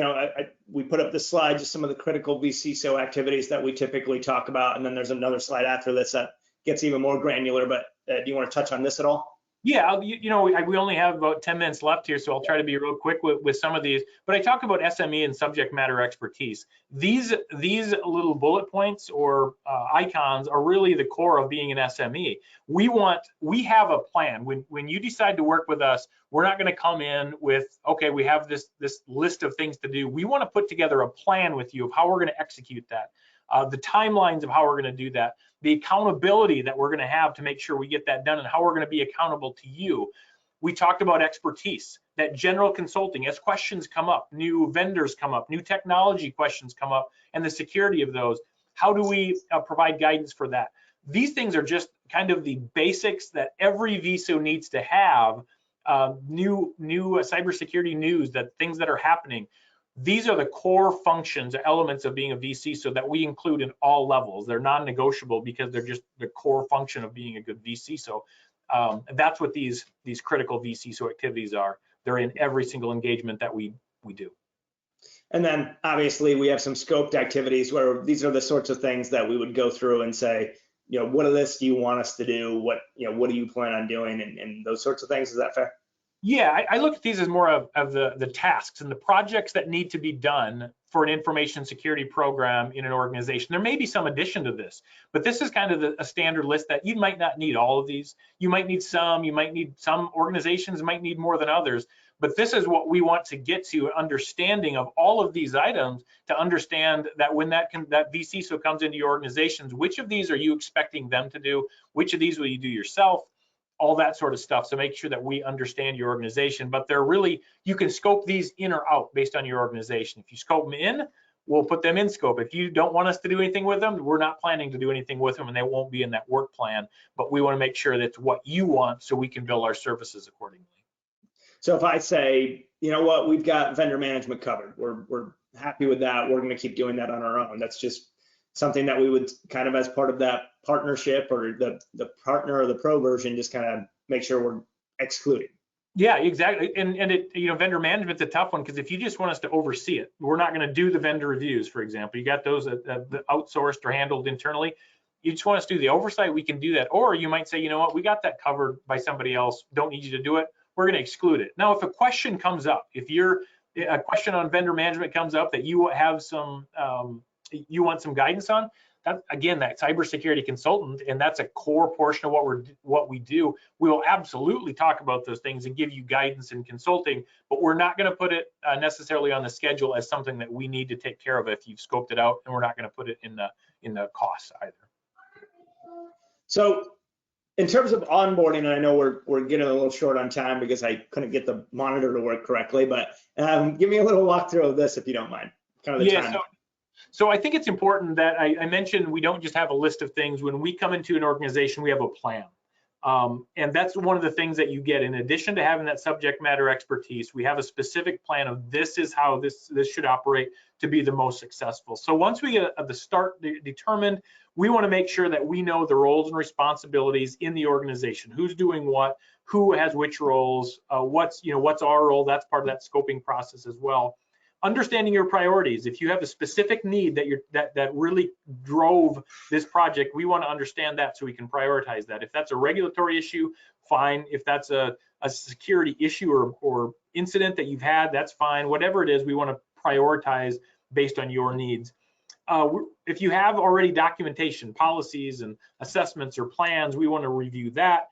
we put up this slide, just some of the critical VCISO activities that we typically talk about, and then there's another slide after this that gets even more granular, but do you want to touch on this at all? Yeah, we only have about 10 minutes left here, so I'll try to be real quick with some of these. But I talk about SME and subject matter expertise. These little bullet points or icons are really the core of being an SME. We have a plan. When you decide to work with us, we're not going to come in with, okay, we have this list of things to do. We want to put together a plan with you of how we're going to execute that, the timelines of how we're going to do that, the accountability that we're going to have to make sure we get that done, and how we're going to be accountable to you. We talked about expertise, that general consulting, as questions come up, new vendors come up, new technology questions come up, and the security of those. How do we provide guidance for that? These things are just kind of the basics that every VCISO needs to have. New cybersecurity news, that things that are happening. These are the core functions, elements of being a VCISO that we include in all levels. They're non-negotiable because they're just the core function of being a good VCISO. That's what these critical VCISO activities are. They're in every single engagement that we do. And then obviously we have some scoped activities where these are the sorts of things that we would go through and say, what of this do you want us to do? What do you plan on doing? And those sorts of things. Is that fair? Yeah, I look at these as more of the tasks and the projects that need to be done for an information security program in an organization. There may be some addition to this, but this is kind of a standard list that you might not need all of these. You might need some, some organizations might need more than others, but this is what we want to get to, an understanding of all of these items, to understand that when that VCISO comes into your organizations, which of these are you expecting them to do? Which of these will you do yourself? All that sort of stuff. So make sure that we understand your organization, but they're really, you can scope these in or out based on your organization. If you scope them in, we'll put them in scope. If you don't want us to do anything with them, we're not planning to do anything with them, and they won't be in that work plan, but we want to make sure that's what you want so we can bill our services accordingly. So if I say, we've got vendor management covered, we're happy with that, we're going to keep doing that on our own. That's just something that we would kind of, as part of that partnership or the partner or the pro version, just kind of make sure we're excluding. Yeah, exactly. And it, vendor management's a tough one, because if you just want us to oversee it, we're not going to do the vendor reviews, for example. You got those that outsourced or handled internally. you just want us to do the oversight, we can do that. Or you might say, you know what, we got that covered by somebody else, don't need you to do it, we're going to exclude it. Now, if a question comes up, if a question on vendor management comes up that you have some, you want some guidance on, that, again, that cybersecurity consultant, and that's a core portion of what we do. We will absolutely talk about those things and give you guidance and consulting, but we're not going to put it necessarily on the schedule as something that we need to take care of if you've scoped it out, and we're not going to put it in the costs either. So in terms of onboarding, and I know we're getting a little short on time because I couldn't get the monitor to work correctly, but give me a little walkthrough of this if you don't mind. Kind of the time. So I think it's important that I mentioned we don't just have a list of things. When we come into an organization, we have a plan. And that's one of the things that you get. In addition to having that subject matter expertise, we have a specific plan of this is how this should operate to be the most successful. So once we get the start determined, we want to make sure that we know the roles and responsibilities in the organization, who's doing what, who has which roles, what's our role. That's part of that scoping process as well. Understanding your priorities. If you have a specific need that really drove this project, we want to understand that so we can prioritize that. If that's a regulatory issue, fine. If that's a security issue or incident that you've had, that's fine. Whatever it is, we want to prioritize based on your needs. If you have already documentation, policies and assessments or plans, we want to review that.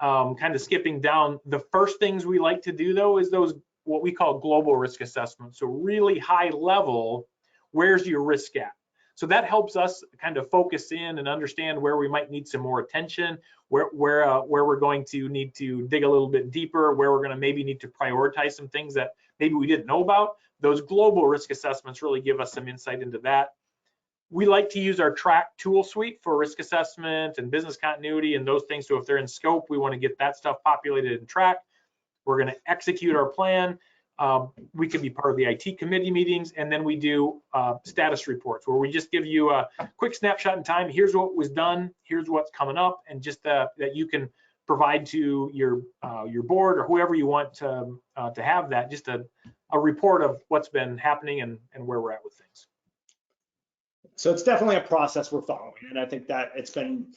Kind of skipping down, the first things we like to do though is those what we call global risk assessment. So really high level, where's your risk at? So that helps us kind of focus in and understand where we might need some more attention, where we're going to need to dig a little bit deeper, where we're going to maybe need to prioritize some things that maybe we didn't know about. Those global risk assessments really give us some insight into that. We like to use our track tool suite for risk assessment and business continuity and those things. So if they're in scope, we want to get that stuff populated in track. We're going to execute our plan. We can be part of the IT committee meetings, and then we do status reports where we just give you a quick snapshot in time. Here's what was done. Here's what's coming up, and just that you can provide to your board or whoever you want to have that, just a report of what's been happening and where we're at with things. So it's definitely a process we're following, and I think that it's been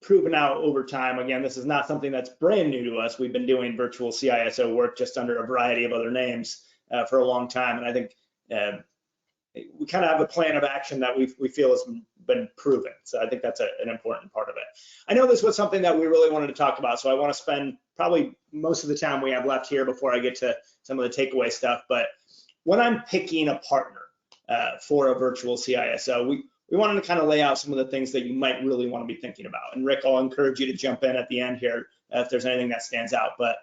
proven out over time. Again, this is not something that's brand new to us. We've been doing virtual CISO work just under a variety of other names for a long time, and I think we kind of have a plan of action that we feel has been proven. So I think that's an important part of it. I know this was something that we really wanted to talk about, so I want to spend probably most of the time we have left here before I get to some of the takeaway stuff. But when I'm picking a partner for a virtual CISO, we wanted to kind of lay out some of the things that you might really want to be thinking about. And Rick, I'll encourage you to jump in at the end here if there's anything that stands out. But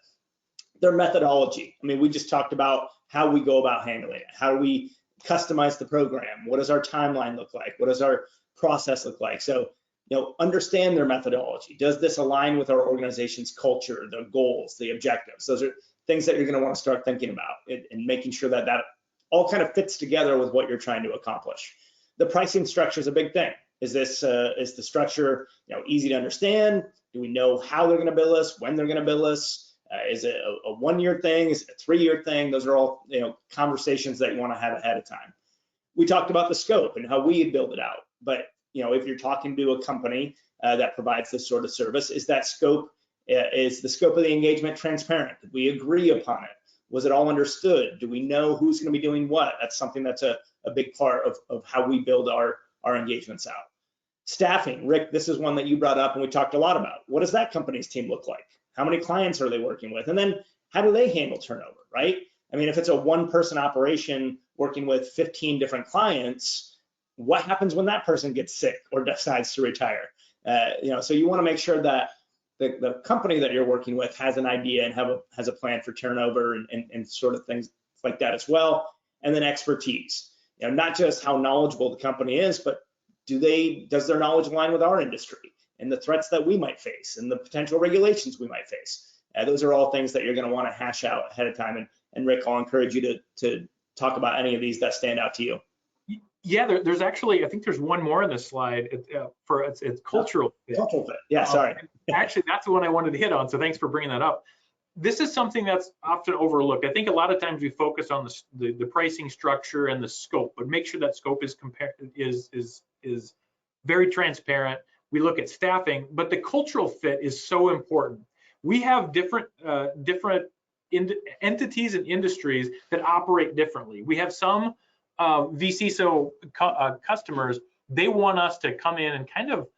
their methodology. I mean, we just talked about how we go about handling it. How do we customize the program? What does our timeline look like? What does our process look like? So, understand their methodology. Does this align with our organization's culture, the goals, the objectives? Those are things that you're going to want to start thinking about and making sure that that all kind of fits together with what you're trying to accomplish. The pricing structure is a big thing. Is the structure easy to understand? Do we know how they're going to bill us, when they're going to bill us? Is it a 1-year thing? Is it a 3-year thing? Those are all conversations that you want to have ahead of time. We talked about the scope and how we build it out. But if you're talking to a company that provides this sort of service, is the scope of the engagement transparent? Did we agree upon it? Was it all understood? Do we know who's going to be doing what? That's something that's a big part of how we build our engagements out. Staffing, Rick, this is one that you brought up and we talked a lot about. What does that company's team look like? How many clients are they working with? And then how do they handle turnover, right? I mean, if it's a 1-person operation working with 15 different clients, what happens when that person gets sick or decides to retire? So you want to make sure that the company that you're working with has an idea and has a plan for turnover and sort of things like that as well. And then expertise, not just how knowledgeable the company is, but does their knowledge align with our industry and the threats that we might face and the potential regulations we might face? Those are all things that you're going to want to hash out ahead of time. And Rick, I'll encourage you to talk about any of these that stand out to you. Yeah, there's actually, I think there's one more in this slide for it's cultural fit. Cultural fit. Yeah, sorry. Actually, that's the one I wanted to hit on. So thanks for bringing that up. This is something that's often overlooked. I think a lot of times we focus on the pricing structure and the scope, but make sure that scope is very transparent. we look at staffing, but the cultural fit is so important. We have different entities and industries that operate differently. We have some VCISO customers, they want us to come in and kind of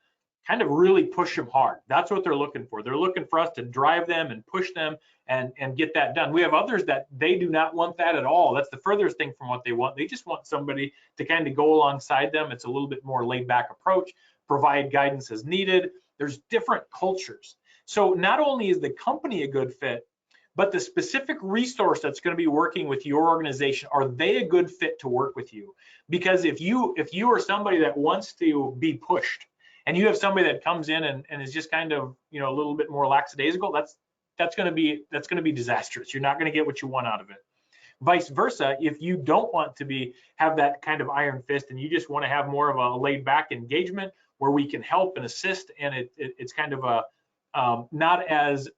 really push them hard. That's what they're looking for. They're looking for us to drive them and push them and get that done. We have others that they do not want that at all. That's the furthest thing from what they want. They just want somebody to kind of go alongside them. It's a little bit more laid back approach, provide guidance as needed. There's different cultures. So not only is the company a good fit, but the specific resource that's going to be working with your organization, are they a good fit to work with you? Because if you are somebody that wants to be pushed, and you have somebody that comes in and is just kind of, you know, a little bit more lackadaisical, that's going to be disastrous. You're not going to get what you want out of it. Vice versa, if you don't want to have that kind of iron fist and you just want to have more of a laid back engagement where we can help and assist, and it's kind of a not as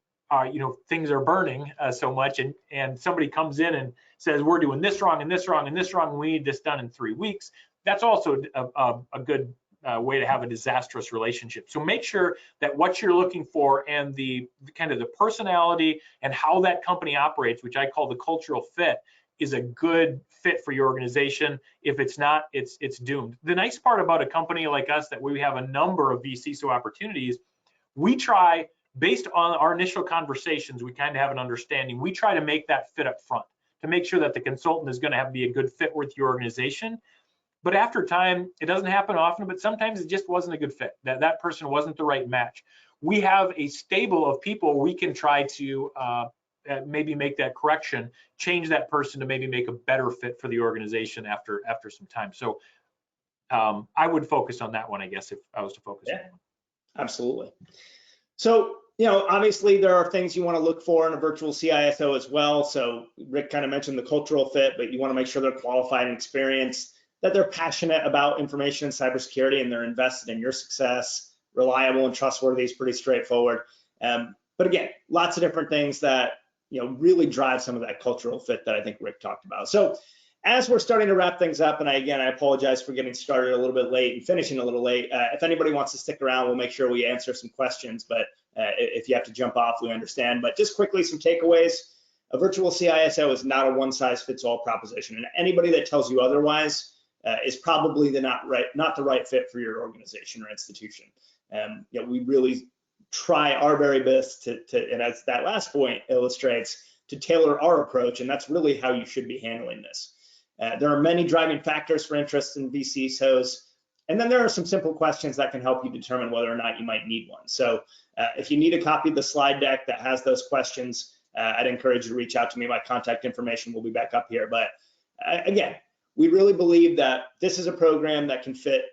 you know, things are burning so much, and somebody comes in and says, we're doing this wrong and this wrong and this wrong, and we need this done in 3 weeks. That's also a good way to have a disastrous relationship. So make sure that what you're looking for and the kind of the personality and how that company operates, which I call the cultural fit, is a good fit for your organization. If it's not, it's doomed. The nice part about a company like us, that we have a number of VCISO opportunities, we try, based on our initial conversations, we kind of have an understanding. We try to make that fit up front to make sure that the consultant is going to be a good fit with your organization. But after time, it doesn't happen often, but sometimes it just wasn't a good fit. That person wasn't the right match. We have a stable of people we can try to maybe make that correction, change that person to maybe make a better fit for the organization after some time. So I would focus on that one, I guess, if I was to focus on one. Absolutely. So, you know, obviously there are things you want to look for in a virtual CISO as well. So Rick kind of mentioned the cultural fit, but you want to make sure they're qualified and experienced, that they're passionate about information and cybersecurity, and they're invested in your success. Reliable and trustworthy is pretty straightforward. But again, lots of different things that, you know, really drive some of that cultural fit that I think Rick talked about. So as we're starting to wrap things up, and I apologize for getting started a little bit late and finishing a little late. If anybody wants to stick around, we'll make sure we answer some questions, but if you have to jump off, we understand. But just quickly, some takeaways. A virtual CISO is not a one-size-fits-all proposition, and anybody that tells you otherwise is probably not the right fit for your organization or institution. You know, we really try our very best to, and as that last point illustrates, to tailor our approach, and that's really how you should be handling this. There are many driving factors for interest in VCISOs, and then there are some simple questions that can help you determine whether or not you might need one. So if you need a copy of the slide deck that has those questions, I'd encourage you to reach out to me. My contact information will be back up here. But again, we really believe that this is a program that can fit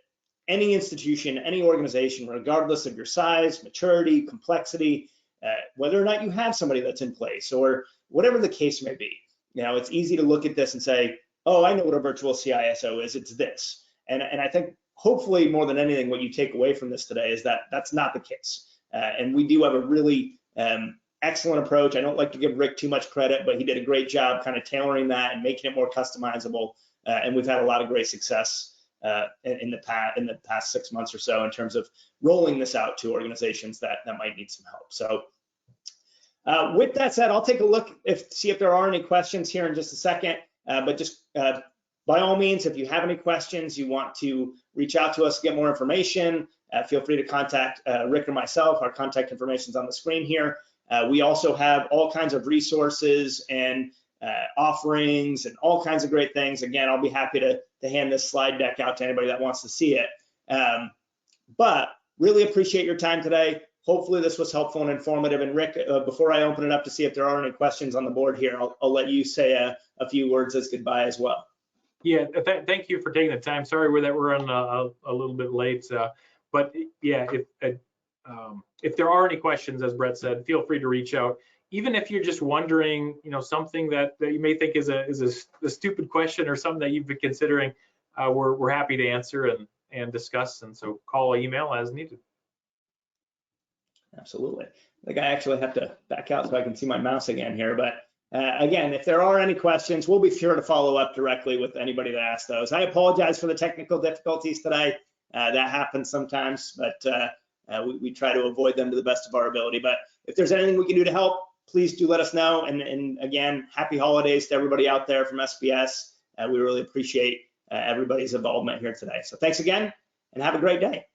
any institution, any organization, regardless of your size, maturity, complexity, whether or not you have somebody that's in place or whatever the case may be. You know, it's easy to look at this and say, oh, I know what a virtual CISO is, it's this. And I think hopefully more than anything, what you take away from this today is that that's not the case. And we do have a really excellent approach. I don't like to give Rick too much credit, but he did a great job kind of tailoring that and making it more customizable. And we've had a lot of great success in the past 6 months or so in terms of rolling this out to organizations that might need some help. So with that said, I'll take a look, see if there are any questions here in just a second. But just by all means, if you have any questions, you want to reach out to us, get more information, feel free to contact Rick or myself. Our contact information is on the screen here. We also have all kinds of resources and offerings and all kinds of great things. Again, I'll be happy to hand this slide deck out to anybody that wants to see it. But really appreciate your time today. Hopefully this was helpful and informative. And Rick, before I open it up to see if there are any questions on the board here, I'll let you say a few words as goodbye as well. Yeah, thank you for taking the time. Sorry that we're on a little bit late, but yeah, if there are any questions, as Brett said, feel free to reach out. Even if you're just wondering, you know, something that you may think is a stupid question or something that you've been considering, we're happy to answer and discuss. And so call or email as needed. Absolutely. I think I actually have to back out so I can see my mouse again here. But again, if there are any questions, we'll be sure to follow up directly with anybody that asks those. I apologize for the technical difficulties today. That happens sometimes, but we try to avoid them to the best of our ability. But if there's anything we can do to help, please do let us know. And again, happy holidays to everybody out there from SBS. We really appreciate everybody's involvement here today. So thanks again, and have a great day.